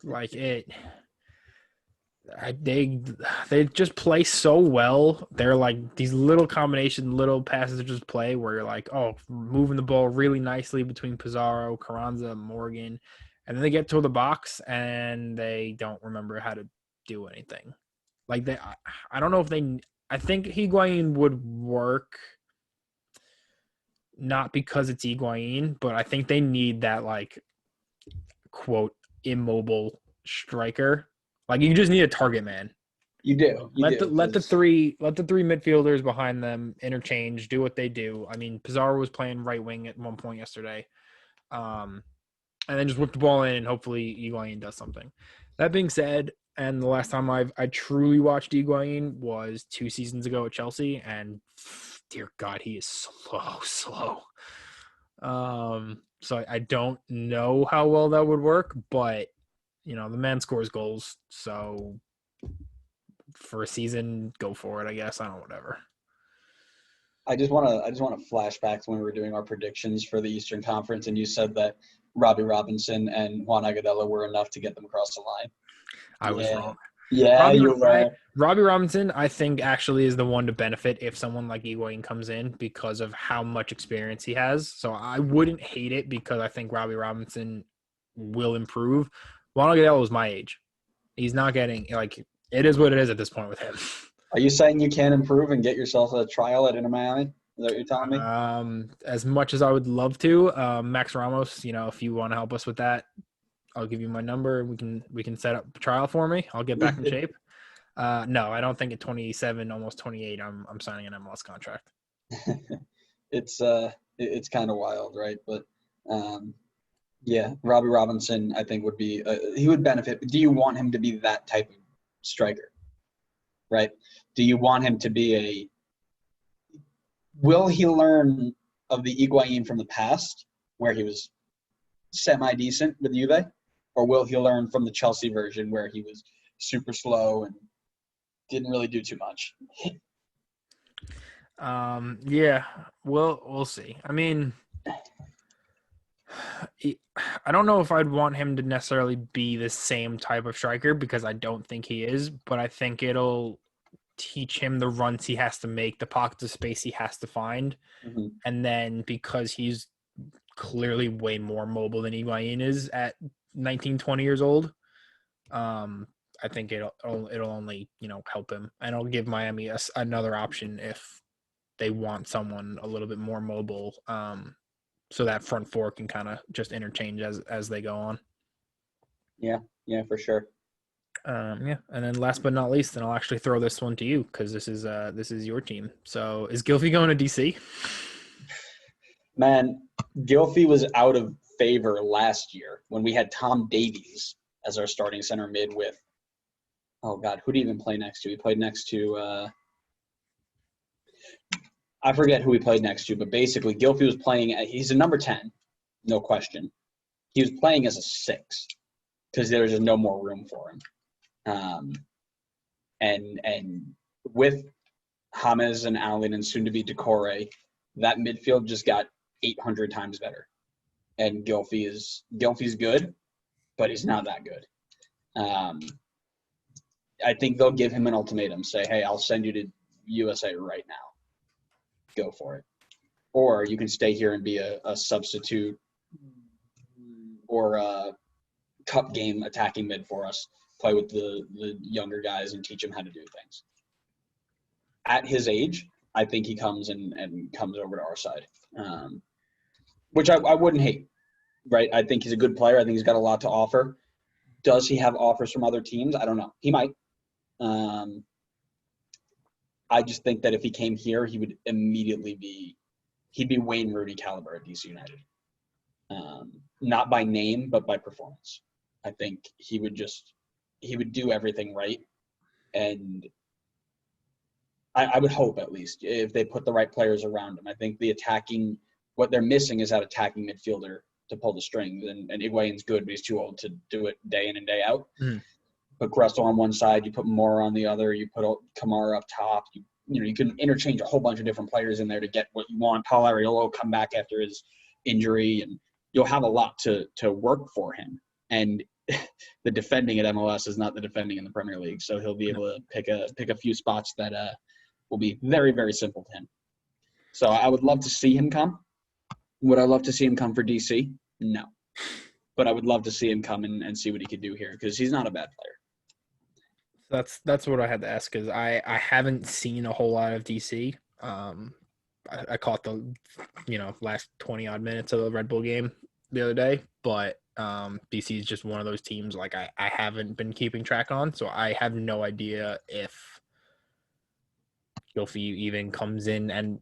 Like it. They just play so well. They're like these little combination, little passes to just play where you're like, oh, moving the ball really nicely between Pizarro, Carranza, Morgan, and then they get to the box and they don't remember how to do anything. Like I don't know if they. I think Higuain would work, not because it's Higuain, but I think they need that like quote immobile striker. Like you just need a target man. You do. Let the three midfielders behind them interchange, do what they do. I mean, Pizarro was playing right wing at one point yesterday, and then just whip the ball in and hopefully Higuain does something. That being said, and the last time I truly watched Higuain was 2 seasons ago at Chelsea, and dear God, he is slow. So I don't know how well that would work, but the man scores goals, so for a season, go for it, I guess. I don't know, whatever. I just want to flashback to when we were doing our predictions for the Eastern Conference, and you said that Robbie Robinson and Juan Agudelo were enough to get them across the line. I was wrong. Yeah, you were. Robbie Robinson, I think, actually is the one to benefit if someone like Higuain comes in because of how much experience he has. So I wouldn't hate it because I think Robbie Robinson will improve. Juan Agudelo is my age. He's not getting, like, it is what it is at this point with him. Are you saying you can't improve and get yourself a trial at Inter Miami? Is that what you're telling me? As much as I would love to, Max Ramos, if you want to help us with that, I'll give you my number. We can set up a trial for me. I'll get back in shape. No, I don't think at 27, almost 28, I'm signing an MLS contract. It's kind of wild, right? But yeah, Robbie Robinson, I think he would benefit. Do you want him to be that type of striker? Right? Do you want him to be will he learn of the Higuain from the past where he was semi-decent with Juve? Or will he learn from the Chelsea version where he was super slow and didn't really do too much? Yeah, we'll see. I mean, I don't know if I'd want him to necessarily be the same type of striker because I don't think he is, but I think it'll teach him the runs he has to make, the pockets of space he has to find. Mm-hmm. And then because he's clearly way more mobile than Higuain is at 19, 20 years old, I think it'll only, help him. And it'll give Miami another option if they want someone a little bit more mobile, so that front four can kind of just interchange as they go on. Yeah, for sure. Yeah, and then last but not least, and I'll actually throw this one to you because this is your team. So is Gylfi going to DC? Man, Gylfi was out of favor last year when we had Tom Davies as our starting center mid with, oh God, who did he even play next to? He played next to, I forget who he played next to, but basically Gylfi was playing, he's a number 10, no question. He was playing as a 6 because there was just no more room for him. And with James and Allen and soon to be Decore, that midfield just got 800 times better. And Gylfi's good, but he's not that good. I think they'll give him an ultimatum, say, hey, I'll send you to USA right now. Go for it. Or you can stay here and be a substitute or a cup game attacking mid for us. Play with the younger guys and teach them how to do things. At his age, I think he comes and comes over to our side, which I wouldn't hate, right? I think he's a good player. I think he's got a lot to offer. Does he have offers from other teams? I don't know. He might. I just think that if he came here, he would immediately he'd be Wayne Rooney caliber at DC United. Not by name, but by performance. I think he would do everything right And I would hope, at least, if they put the right players around him. I think what they're missing is that attacking midfielder to pull the strings. And Higuain's good, but he's too old to do it day in and day out. Put Gressel on one side, you put Mora on the other, you put Kamara up top. You can interchange a whole bunch of different players in there to get what you want. Paul Ariolo will come back after his injury, and you'll have a lot to work for him. And the defending at MLS is not the defending in the Premier League, so he'll be able to pick a few spots that will be very, very simple to him. So I would love to see him come. Would I love to see him come for DC? No. But I would love to see him come and see what he could do here, because he's not a bad player. That's what I had to ask, because I haven't seen a whole lot of DC. I caught the last 20 odd minutes of the Red Bull game the other day, but DC is just one of those teams like I haven't been keeping track on, so I have no idea if Gylfi even comes in and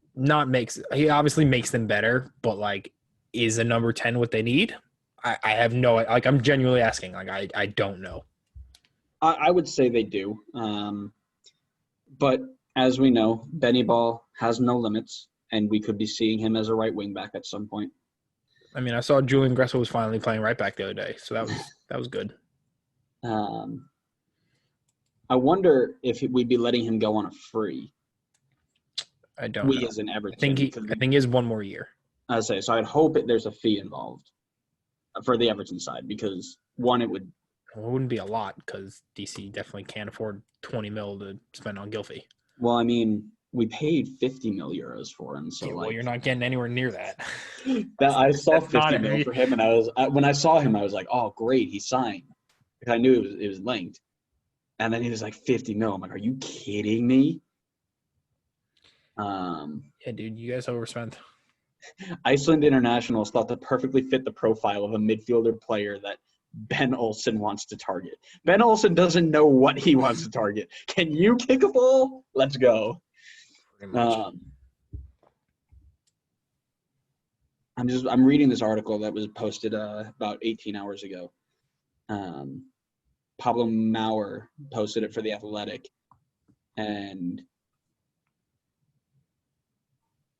he obviously makes them better, but like, is a number 10 what they need? I have no, like, I'm genuinely asking, like, I don't know. I would say they do. But as we know, Benny Ball has no limits, and we could be seeing him as a right wing back at some point. I mean, I saw Julian Gressel was finally playing right back the other day, so that was good. I wonder if we'd be letting him go on a free. I don't know. As an Everton. I think he has one more year. I'd say so. I'd hope there's a fee involved for the Everton side, because one, it wouldn't be a lot, because DC definitely can't afford 20 mil to spend on Gylfi. Well, I mean, we paid 50 mil euros for him, so well, you're not getting anywhere near that. I saw 50 mil for him, and when I saw him, I was like, "Oh, great, he signed," because I knew it was linked. And then he was like 50 mil. I'm like, "Are you kidding me?" Yeah, dude, you guys overspent. Iceland Internationals thought to perfectly fit the profile of a midfielder player that Ben Olsen wants to target. Ben Olsen doesn't know what he wants to target. Can you kick a ball? Let's go. I'm reading this article that was posted about 18 hours ago. Pablo Maurer posted it for The Athletic, and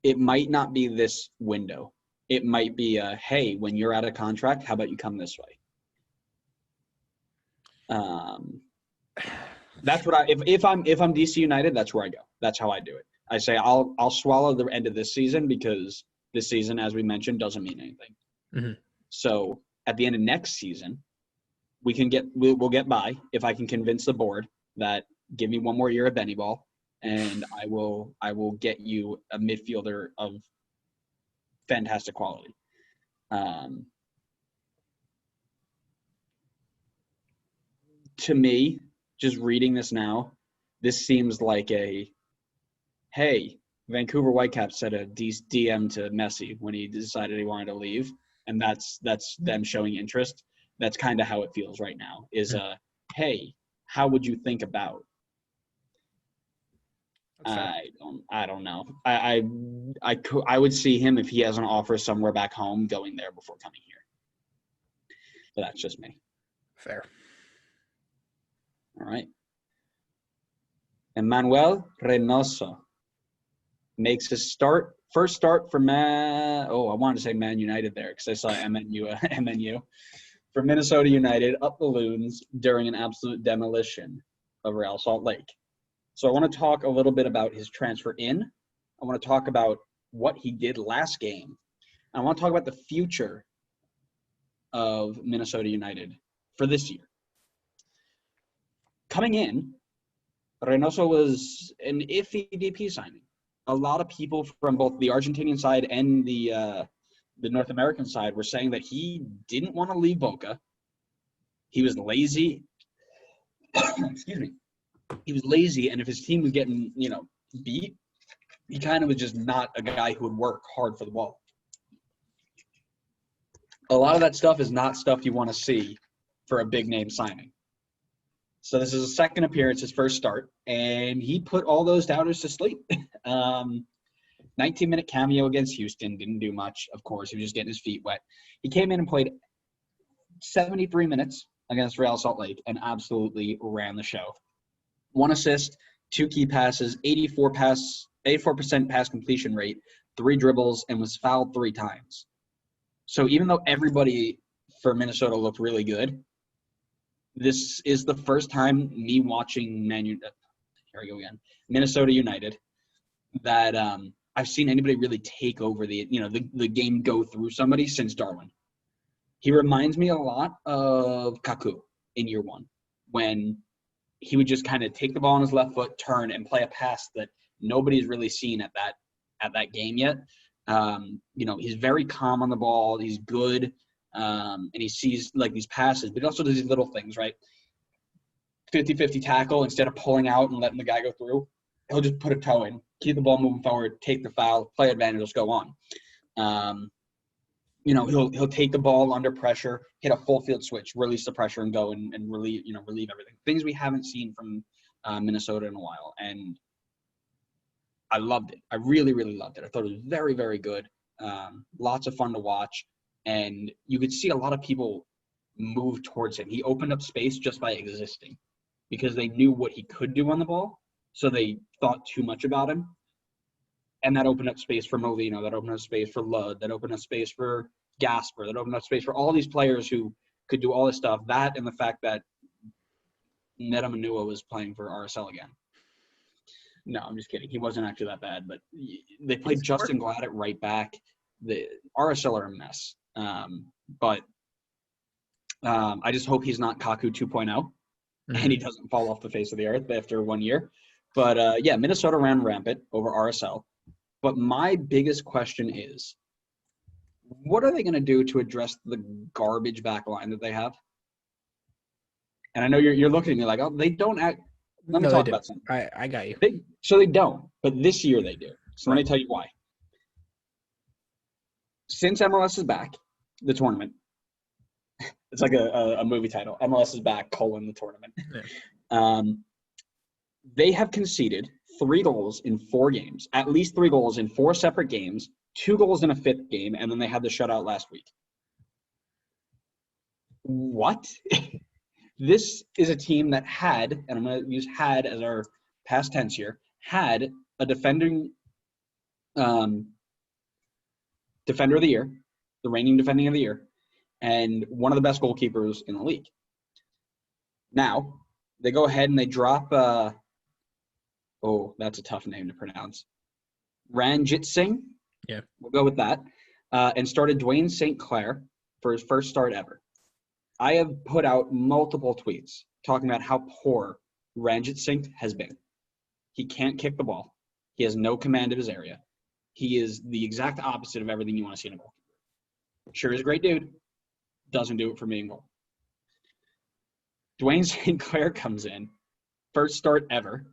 it might not be this window. It might be hey, when you're out of contract, how about you come this way? That's what if I'm DC United, that's where I go. That's how I do it. I say I'll swallow the end of this season, because this season, as we mentioned, doesn't mean anything. Mm-hmm. So at the end of next season, we'll get by if I can convince the board that give me one more year of Benny Ball, and I will get you a midfielder of fantastic quality. To me, just reading this now, this seems like hey, Vancouver Whitecaps sent a DM to Messi when he decided he wanted to leave, and that's them showing interest. That's kind of how it feels right now. Is hey, how would you think about? I don't know. I would see him, if he has an offer somewhere back home, going there before coming here. But that's just me. Fair. All right. Emmanuel Reynoso makes his first start for I wanted to say Man United there, because I saw MNU. For Minnesota United up the Loons during an absolute demolition of Real Salt Lake. So I want to talk a little bit about his transfer in. I want to talk about what he did last game. I want to talk about the future of Minnesota United for this year. Coming in, Reynoso was an iffy DP signing. A lot of people from both the Argentinian side and the North American side were saying that he didn't want to leave Boca. He was lazy. Excuse me. He was lazy, and if his team was getting, beat, he kind of was just not a guy who would work hard for the ball. A lot of that stuff is not stuff you want to see for a big-name signing. So this is his second appearance, his first start, and he put all those doubters to sleep. 19-minute cameo against Houston, didn't do much, of course. He was just getting his feet wet. He came in and played 73 minutes against Real Salt Lake and absolutely ran the show. 1 assist, 2 key passes, 84% pass completion rate, 3 dribbles, and was fouled 3 times. So even though everybody for Minnesota looked really good, this is the first time me watching Minnesota United that I've seen anybody really take over the game go through somebody since Darwin. He reminds me a lot of Kaku in year 1 when he would just kind of take the ball on his left foot, turn, and play a pass that nobody's really seen at that game yet. He's very calm on the ball. He's good, and he sees like these passes, but he also does these little things, right? 50-50 tackle, instead of pulling out and letting the guy go through, he'll just put a toe in, keep the ball moving forward, take the foul, play advantage, let's go on. He'll take the ball under pressure, hit a full field switch, release the pressure, and go and relieve everything. Things we haven't seen from Minnesota in a while, and I loved it. I really, really loved it. I thought it was very, very good. Lots of fun to watch, and you could see a lot of people move towards him. He opened up space just by existing because they knew what he could do on the ball, so they thought too much about him. And that opened up space for Molino, that opened up space for Ludd, that opened up space for Gasper, that opened up space for all these players who could do all this stuff. That and the fact that Neta Manua was playing for RSL again. No, I'm just kidding. He wasn't actually that bad, but they played Justin Glad at right back. The RSL are a mess. But I just hope he's not Kaku 2.0 and he doesn't fall off the face of the earth after 1 year. But, Minnesota ran rampant over RSL. But my biggest question is, what are they going to do to address the garbage back line that they have? And I know you're looking at me like, oh, they don't act. Let me talk about something. I got you. They don't, but this year they do. So let me tell you why. Since MLS is back, the tournament, it's like a movie title, MLS is back, the tournament. Yeah. They have conceded 3 goals in 4 games, at least 3 goals in 4 separate games, 2 goals in a 5th game, and then they had the shutout last week. What? This is a team that had, and I'm going to use had as our past tense here, had a defending defender of the year, the reigning defending of the year, and one of the best goalkeepers in the league. Now, they go ahead and they drop that's a tough name to pronounce. Ranjit Singh. Yeah. We'll go with that. And started Dwayne St. Clair for his first start ever. I have put out multiple tweets talking about how poor Ranjit Singh has been. He can't kick the ball. He has no command of his area. He is the exact opposite of everything you want to see in a goalkeeper. Sure, he's a great dude. Doesn't do it for me in goal. Dwayne St. Clair comes in, first start ever.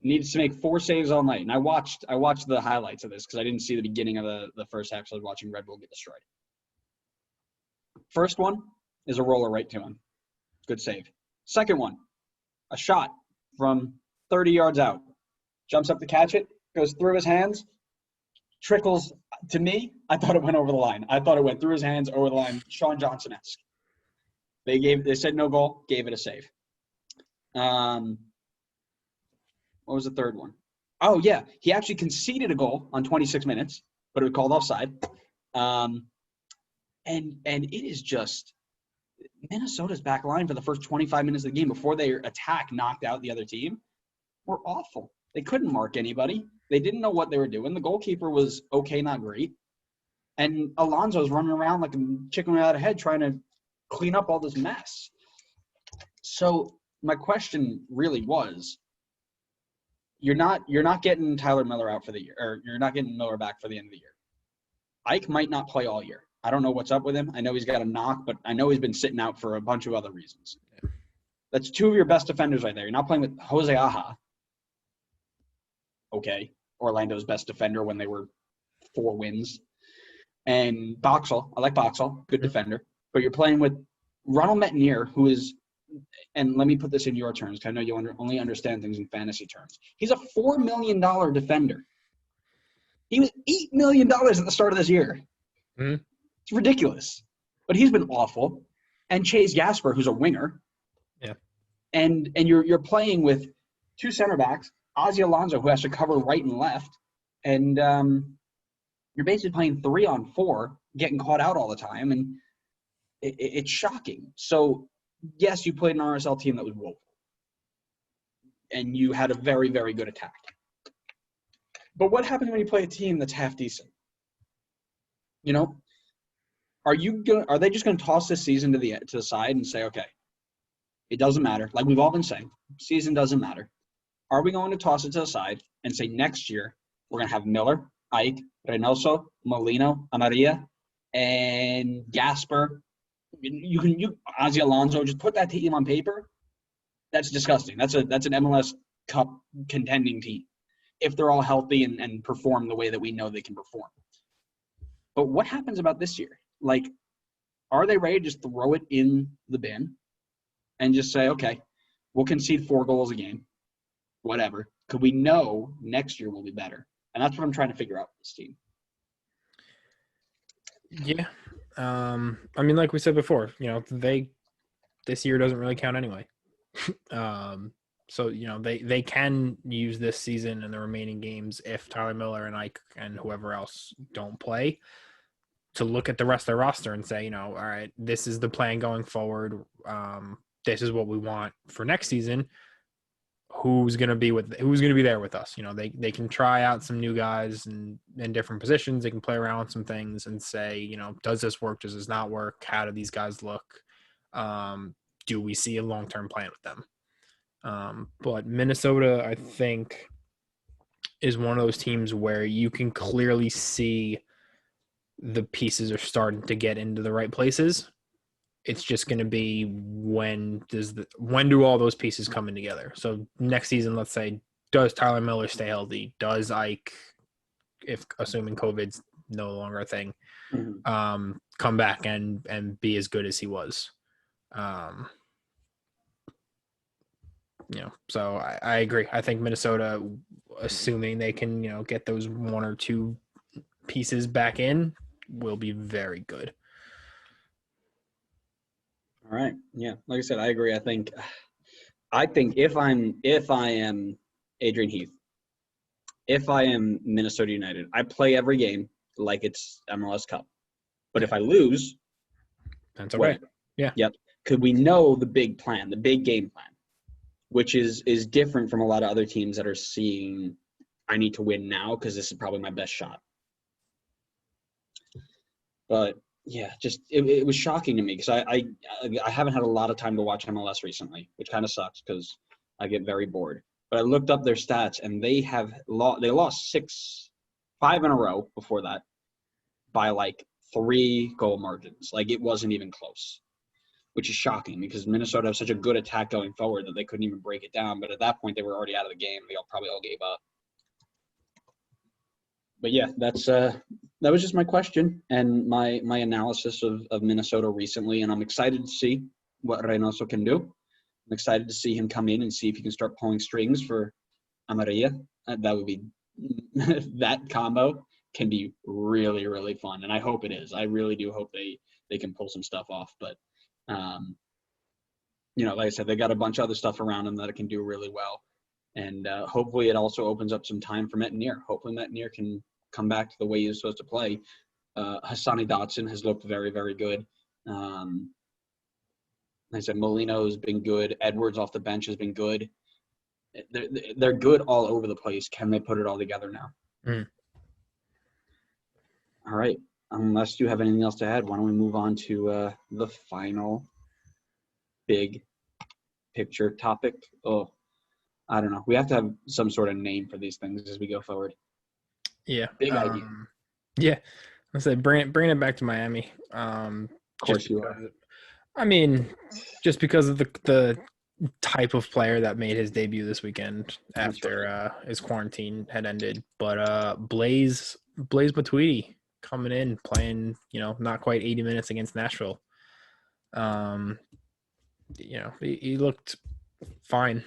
Needs to make 4 saves all night. And I watched the highlights of this because I didn't see the beginning of the first half, so I was watching Red Bull get destroyed. First one is a roller right to him. Good save. Second one, a shot from 30 yards out. Jumps up to catch it, goes through his hands, trickles. To me, I thought it went over the line. I thought it went through his hands, over the line, Sean Johnson-esque. They said no goal, gave it a save. What was the third one? Oh, yeah. He actually conceded a goal on 26 minutes, but it was called offside. And it is just Minnesota's back line for the first 25 minutes of the game before their attack knocked out the other team were awful. They couldn't mark anybody. They didn't know what they were doing. The goalkeeper was okay, not great. And Alonso's running around like a chicken without a head trying to clean up all this mess. So my question really was, you're not getting Tyler Miller out for the year, or you're not getting Miller back for the end of the year. Ike might not play all year. I don't know what's up with him. I know he's got a knock, but I know he's been sitting out for a bunch of other reasons. That's 2 of your best defenders right there. You're not playing with Jose Aja. Okay. Orlando's best defender when they were 4 wins. And Boxall. I like Boxall. Good defender. But you're playing with Ronald Metnier, who is – and let me put this in your terms because I know you only understand things in fantasy terms. He's a $4 million defender. He was $8 million at the start of this year. Mm-hmm. It's ridiculous. But he's been awful. And Chase Gasper, who's a winger. Yeah. and you're playing with two center backs, Ozzy Alonso, who has to cover right and left, and you're basically playing 3-on-4, getting caught out all the time, and it's shocking. So, yes, you played an RSL team that was woeful, and you had a very, very good attack. But what happens when you play a team that's half decent? You know, are they just gonna toss this season to the side and say, okay, it doesn't matter, like we've all been saying, season doesn't matter? Are we going to toss it to the side and say next year we're gonna have Miller, Ike, Reynoso, Molino, Amaria, and Gasper? You Ozzy Alonso, just put that team on paper. That's disgusting. That's an MLS Cup contending team if they're all healthy and perform the way that we know they can perform. But what happens about this year? Like, are they ready to just throw it in the bin and just say, okay, we'll concede 4 goals a game, whatever, because we know next year will be better? And that's what I'm trying to figure out with this team. Yeah. I mean, like we said before, this year doesn't really count anyway. So, they can use this season and the remaining games if Tyler Miller and Ike and whoever else don't play to look at the rest of their roster and say, all right, this is the plan going forward. This is what we want for next season. Who's going to be there with us? They can try out some new guys in different positions. They can play around with some things and say, does this work? Does this not work? How do these guys look? Do we see a long-term plan with them? But Minnesota, I think, is one of those teams where you can clearly see the pieces are starting to get into the right places. It's just going to be when do all those pieces come in together? So next season, let's say, does Tyler Miller stay healthy? Does Ike, if assuming COVID's no longer a thing, come back and be as good as he was? So I agree. I think Minnesota, assuming they can, get those 1 or 2 pieces back in, will be very good. All right. Yeah. Like I said, I agree. I think if I am Adrian Heath, if I am Minnesota United, I play every game like it's MLS Cup. But if I lose, that's okay. Yeah. Yep. Because we know the big plan, the big game plan, which is different from a lot of other teams that are seeing, I need to win now because this is probably my best shot. But yeah, just it was shocking to me because I haven't had a lot of time to watch MLS recently, which kind of sucks because I get very bored. But I looked up their stats and they lost 5 in a row before that by like 3 goal margins. Like it wasn't even close, which is shocking because Minnesota has such a good attack going forward that they couldn't even break it down. But at that point, they were already out of the game. They probably all gave up. But yeah, that was just my question and my analysis of Minnesota recently, and I'm excited to see what Reynoso can do. I'm excited to see him come in and see if he can start pulling strings for Amaria. That would be that combo can be really, really fun, and I hope it is. I really do hope they can pull some stuff off. But like I said, they got a bunch of other stuff around him that it can do really well, and hopefully it also opens up some time for Metaneer. Hopefully Metaneer can come back to the way he was supposed to play. Hassani Dotson has looked very, very good. Like I said, Molino has been good. Edwards off the bench has been good. They're good all over the place. Can they put it all together now? All right. Unless you have anything else to add, why don't we move on to the final big picture topic? Oh, I don't know. We have to have some sort of name for these things as we go forward. Yeah. Big idea. Yeah. I say bring it back to Miami. Of course you are. I mean, just because of the type of player that made his debut this weekend after his quarantine had ended. But Blaise Matuidi coming in, playing, not quite 80 minutes against Nashville. He looked fine.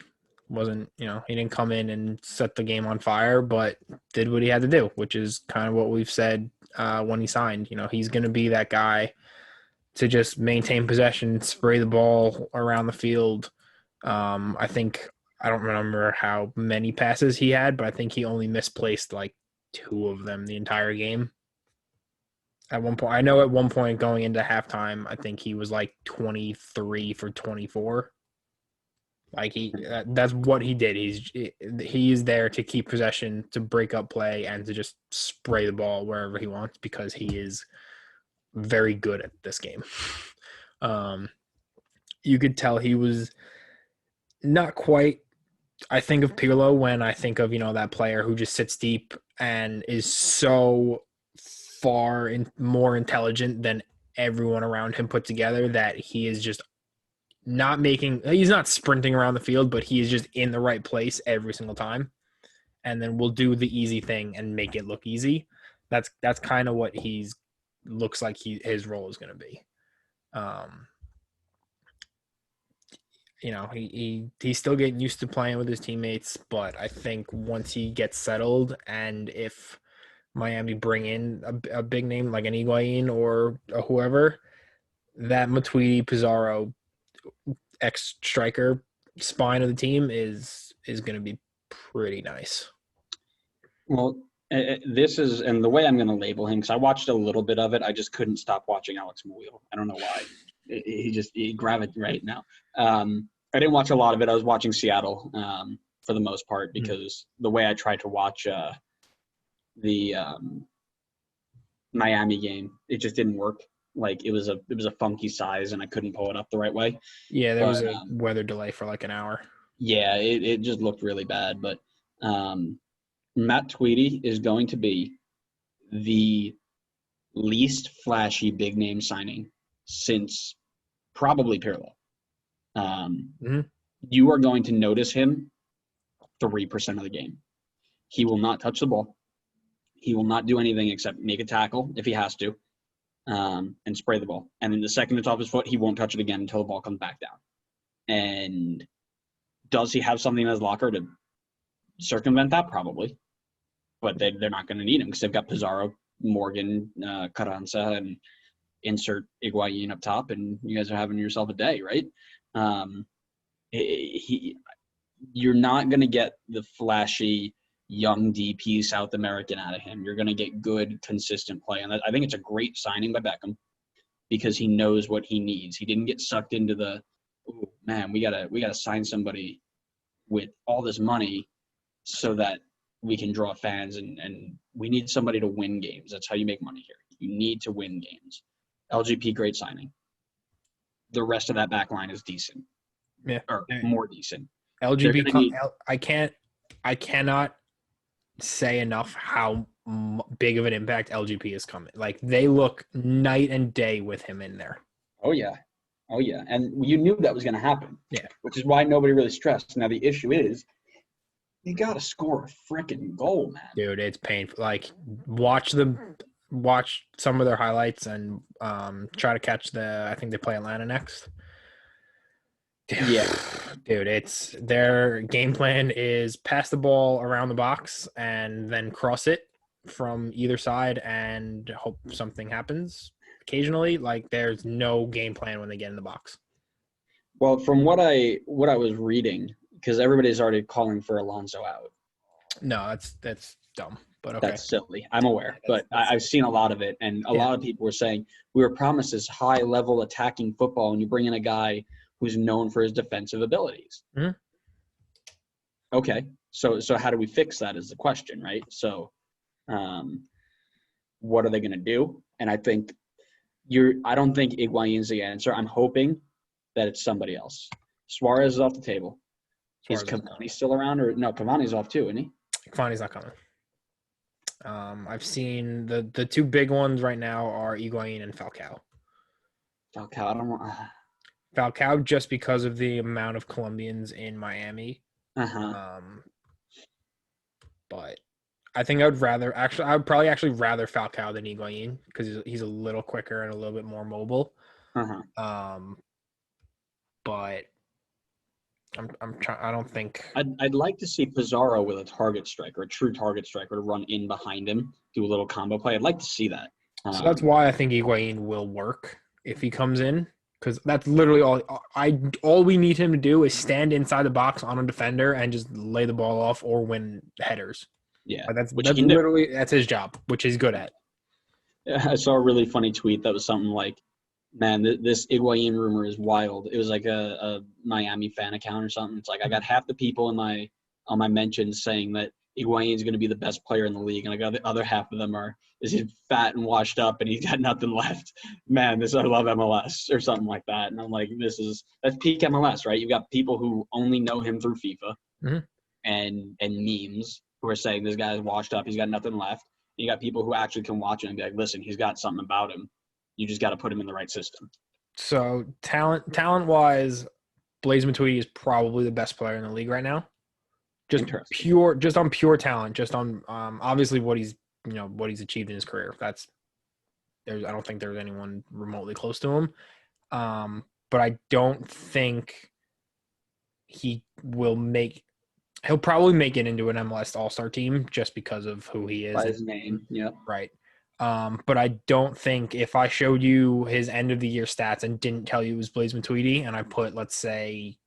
Wasn't, he didn't come in and set the game on fire, but did what he had to do, which is kind of what we've said when he signed. He's going to be that guy to just maintain possession, spray the ball around the field, I think I don't remember how many passes he had, but I think he only misplaced like 2 of them the entire game. At one point, I know at one point going into halftime, I think he was like 23 for 24. Like that's what he did. He's there to keep possession, to break up play, and to just spray the ball wherever he wants because he is very good at this game. You could tell he was not quite. I think of Pirlo when I think of that player who just sits deep and is so far more intelligent than everyone around him put together that he is just he's not sprinting around the field, but he is just in the right place every single time. And then we'll do the easy thing and make it look easy. That's kind of what looks like his role is going to be. He's still getting used to playing with his teammates, but I think once he gets settled, and if Miami bring in a big name like an Higuain or whoever, that Matuidi Pizarro ex-striker spine of the team is going to be pretty nice. Well, this is, and the way I'm going to label him, because I watched a little bit of it, I just couldn't stop watching Alex Muyl. I don't know why. He gravitated right now. I didn't watch a lot of it. I was watching Seattle for the most part because the way I tried to watch the Miami game, it just didn't work. Like it was a funky size, and I couldn't pull it up the right way. Yeah, there was a weather delay for like an hour. Yeah, it just looked really bad. But Matuidi is going to be the least flashy big name signing since probably Pirlo. You are going to notice him 3% of the game. He will not touch the ball. He will not do anything except make a tackle if he has to, and spray the ball. And then the second it's off his foot, he won't touch it again until the ball comes back down. And does he have something in his locker to circumvent that? Probably. But they're not going to need him because they've got Pizarro, Morgan, Carranza, and insert Higuain up top, and you guys are having yourself a day, right? You're not going to get the flashy young DP South American out of him. You're going to get good, consistent play. And I think it's a great signing by Beckham because he knows what he needs. He didn't get sucked into the, oh, man, we gotta sign somebody with all this money so that we can draw fans, and we need somebody to win games. That's how you make money here. You need to win games. LGP, great signing. The rest of that back line is decent. Yeah. Or more decent. LGP, I cannot say enough how big of an impact LGP is coming. Like, they look night and day with him in there. Oh, yeah. And you knew that was going to happen. Yeah. Which is why nobody really stressed. Now, the issue is, you got to score a freaking goal, man. Dude, it's painful. Like, watch some of their highlights and try to catch I think they play Atlanta next. Dude, yeah. Dude, their game plan is pass the ball around the box and then cross it from either side and hope something happens. Occasionally, like, there's no game plan when they get in the box. Well, from what I was reading, because everybody's already calling for Alonso out. No, that's dumb, but okay. That's silly. I'm aware, but I've seen a lot of it, and a lot of people were saying we were promised this high-level attacking football, and you bring in a guy who's known for his defensive abilities. Mm-hmm. Okay, so how do we fix that is the question, right? So, what are they going to do? And I think I don't think Higuain's the answer. I'm hoping that it's somebody else. Suarez is off the table. Is Cavani still around? Or no, Cavani's off too, isn't he? Cavani's not coming. I've seen the two big ones right now are Higuain and Falcao. Falcao, I don't want. Falcao just because of the amount of Colombians in Miami. But I think I would probably actually rather Falcao than Higuain because he's a little quicker and a little bit more mobile. But I'm trying. I don't think I'd like to see Pizarro with a target striker, a true target striker, to run in behind him, do a little combo play. I'd like to see that. So that's why I think Higuain will work if he comes in. Because that's literally all we need him to do is stand inside the box on a defender and just lay the ball off or win headers. Yeah, That's which he can do. literally that's his job, which he's good at. I saw a really funny tweet that was something like, man, this Higuain rumor is wild. It was like a Miami fan account or something. It's like I got half the people on my mentions saying that Higuain is going to be the best player in the league, and I got the other half of them is he fat and washed up and he's got nothing left. Man, I love MLS or something like that. And I'm like, that's peak MLS, right? You've got people who only know him through FIFA and memes who are saying this guy's washed up, he's got nothing left. And you got people who actually can watch it and be like, listen, he's got something about him. You just got to put him in the right system. So talent-wise, Blaise Matuidi is probably the best player in the league right now. Just on pure talent, just on obviously what he's achieved in his career. I don't think there's anyone remotely close to him. But I don't think he'll probably make it into an MLS All-Star team just because of who he is. By his name, yeah. Right. But I don't think if I showed you his end of the year stats and didn't tell you it was Blaise Matuidi and I put, let's say,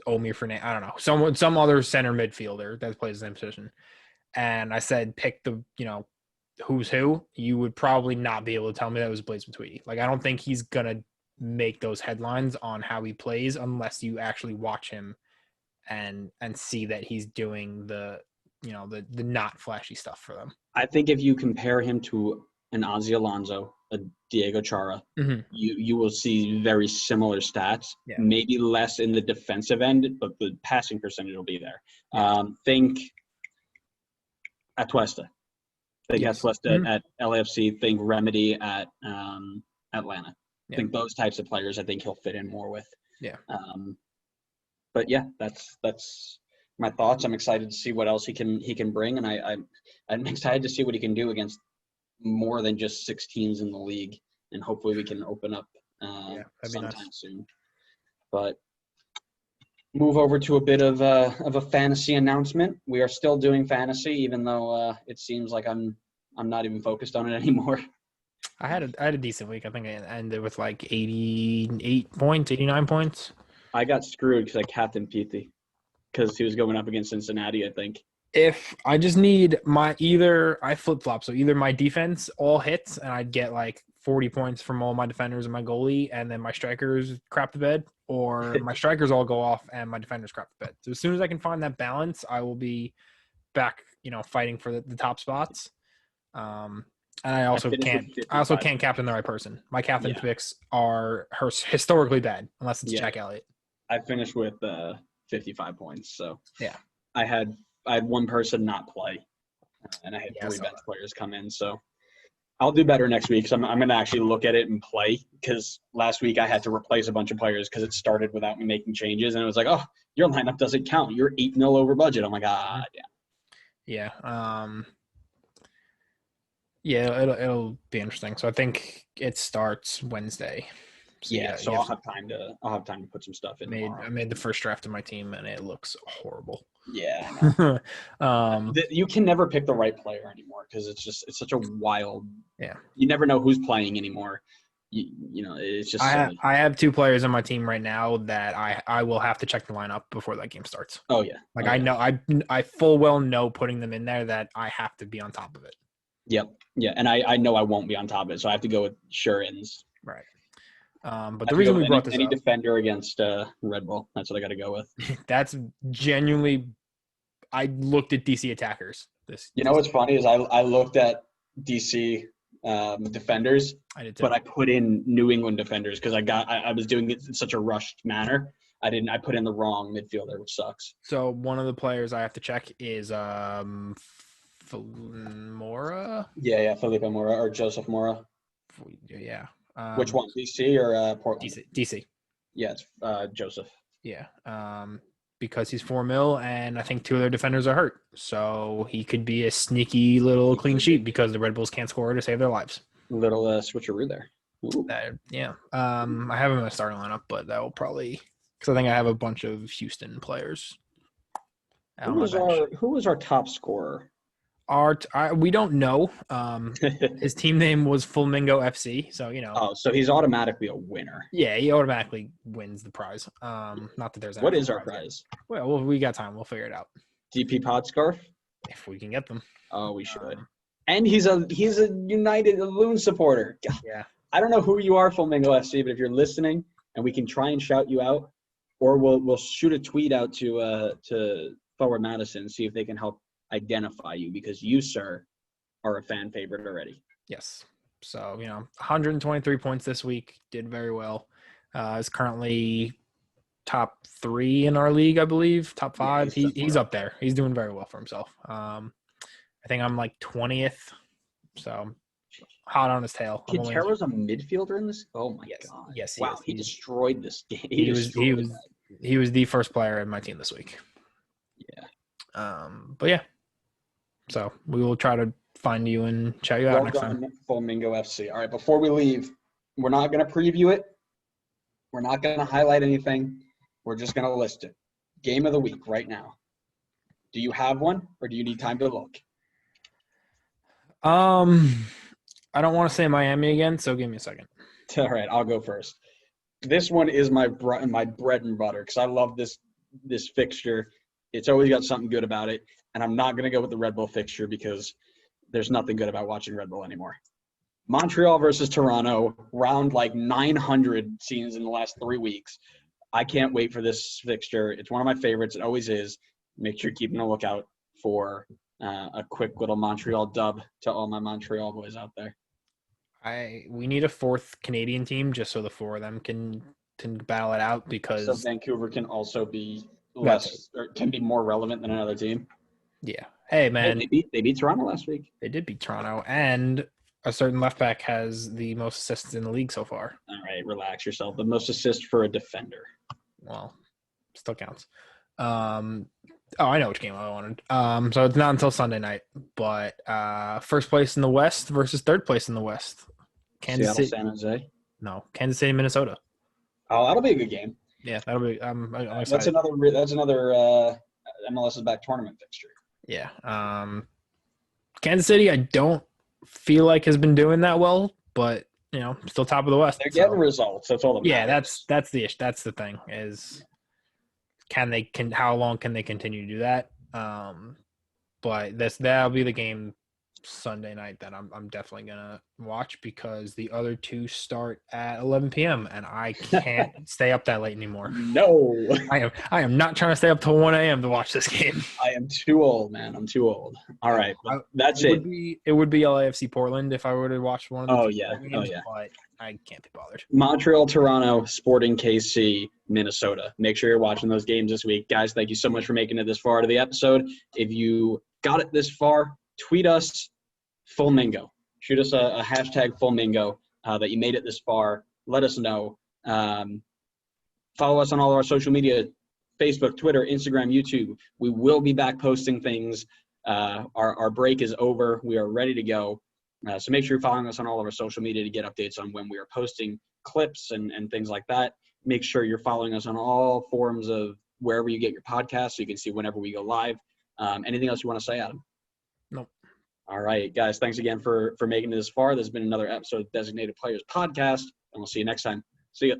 Omir Fernandez, I don't know, some other center midfielder that plays the same position, and I said pick the who's who, you would probably not be able to tell me that was Blaise Matuidi. Like, I don't think he's gonna make those headlines on how he plays unless you actually watch him and see that he's doing the not flashy stuff for them. I think if you compare him to an Ozzy Alonso, a Diego Chara, you will see very similar stats. Yeah. Maybe less in the defensive end, but the passing percentage will be there. Yeah. Think Atuesta. Think Atuesta at LAFC. Think Remedy at Atlanta. Yeah. Think those types of players. I think he'll fit in more with. Yeah. But yeah, that's my thoughts. I'm excited to see what else he can bring, and I'm excited to see what he can do against more than just 6 teams in the league, and hopefully we can open up sometime soon. But move over to a bit of a fantasy announcement. We are still doing fantasy, even though it seems like I'm not even focused on it anymore. I had a decent week. I think I ended with like 88 points, 89 points. I got screwed because I captained Pete because he was going up against Cincinnati, I think. If I just need I flip-flop. So either my defense all hits and I'd get like 40 points from all my defenders and my goalie, and then my strikers crap the bed, or my strikers all go off and my defenders crap the bed. So as soon as I can find that balance, I will be back, fighting for the top spots. And I also can't captain the right person. My captain picks are historically bad unless it's Jack Elliott. I finished with 55 points. So yeah, I had one person not play, and I had 3 bench players come in. So I'll do better next week. So I'm going to actually look at it and play, because last week I had to replace a bunch of players because it started without me making changes, and it was like, oh, your lineup doesn't count. You're 8 mil over budget. I'm like, yeah. Yeah. It'll be interesting. So I think it starts Wednesday. So I'll have time to put some stuff in. I made the first draft of my team and it looks horrible. Yeah. You can never pick the right player anymore because it's such a wild. Yeah. You never know who's playing anymore. It's just. I have 2 players on my team right now that I will have to check the lineup before that game starts. Oh yeah. I know I full well know putting them in there that I have to be on top of it. Yep. Yeah, and I know I won't be on top of it, so I have to go with sure-ins. Right. But the reason we brought this any up, defender against Red Bull, that's what I got to go with. That's genuinely. I looked at DC attackers. What's funny is I looked at DC defenders, I did too. But I put in New England defenders because I was doing it in such a rushed manner. I put in the wrong midfielder, which sucks. So one of the players I have to check is Mora. Yeah, Felipe Mora or Joseph Mora. Yeah. Which one, DC or Portland? DC. Yeah, it's Joseph. Yeah. Because he's 4 mil, and I think 2 of their defenders are hurt, so he could be a sneaky little clean sheet because the Red Bulls can't score to save their lives. Little switcheroo there. Yeah. I have him in a starting lineup, but that will probably because I think I have a bunch of Houston players. Who was our top scorer? We don't know. His team name was Flamingo FC, so Oh, so he's automatically a winner. Yeah, he automatically wins the prize. Not that there's what is our prize? Well, we got time. We'll figure it out DP pod scarf if we can get them. Oh, we should. And he's a United Loon supporter. God. Yeah. I don't know who you are, Flamingo FC, but if you're listening, and we can try and shout you out, or we'll shoot a tweet out to Forward Madison, see if they can help identify you, because you, sir, are a fan favorite already. Yes. So, 123 points this week, did very well. Is currently top 3 in our league, I believe, top 5. Yeah, he's up there. He's doing very well for himself. I think I'm like 20th, so hot on his tail. Quintero's a midfielder in this? Oh my god! Yes. Wow, he destroyed this game. He was the first player in my team this week. Yeah. But yeah. So we will try to find you and shout you out next time. Flamingo FC. All right, before we leave, we're not going to preview it. We're not going to highlight anything. We're just going to list it. Game of the week right now. Do you have one, or do you need time to look? I don't want to say Miami again, so give me a second. All right, I'll go first. This one is my bread and butter, because I love this fixture. It's always got something good about it, and I'm not going to go with the Red Bull fixture because there's nothing good about watching Red Bull anymore. Montreal versus Toronto, round like 900 scenes in the last 3 weeks. I can't wait for this fixture. It's one of my favorites. It always is. Make sure you're keeping a lookout for a quick little Montreal dub to all my Montreal boys out there. We need a 4th Canadian team just so the 4 of them can battle it out, because so Vancouver can also be less, or can be more relevant than another team. Yeah. Hey man, they beat Toronto last week. They did beat Toronto, and a certain left back has the most assists in the league so far. All right, relax yourself. The most assists for a defender. Well, still counts. I know which game I wanted. So it's not until Sunday night, but first place in the West versus third place in the West. Kansas City, San Jose. No, Kansas City, Minnesota. Oh, that'll be a good game. Yeah, that'll be. I'm excited. That's another MLS is back tournament fixture. Yeah. Kansas City, I don't feel like has been doing that well, but still top of the West. They're getting results. That's all that matters. Yeah, that's the issue. That's the thing is, how long can they continue to do that? But that'll be the game Sunday night that I'm definitely gonna watch, because the other 2 start at 11 p.m. and I can't stay up that late anymore. No, I am not trying to stay up till 1 a.m. to watch this game. I am too old, man. I'm too old. All right, that's it. It would be LAFC Portland if I were to watch one of the games, but I can't be bothered. Montreal, Toronto, Sporting KC, Minnesota. Make sure you're watching those games this week. Guys, thank you so much for making it this far to the episode. If you got it this far, tweet us Fulmingo. Shoot us a hashtag Fulmingo that you made it this far. Let us know. Follow us on all of our social media, Facebook, Twitter, Instagram, YouTube. We will be back posting things. Our break is over. We are ready to go. So make sure you're following us on all of our social media to get updates on when we are posting clips and things like that. Make sure you're following us on all forms of wherever you get your podcasts so you can see whenever we go live. Anything else you want to say, Adam? Nope. All right, guys. Thanks again for making it this far. This has been another episode of Designated Players Podcast, and we'll see you next time. See ya.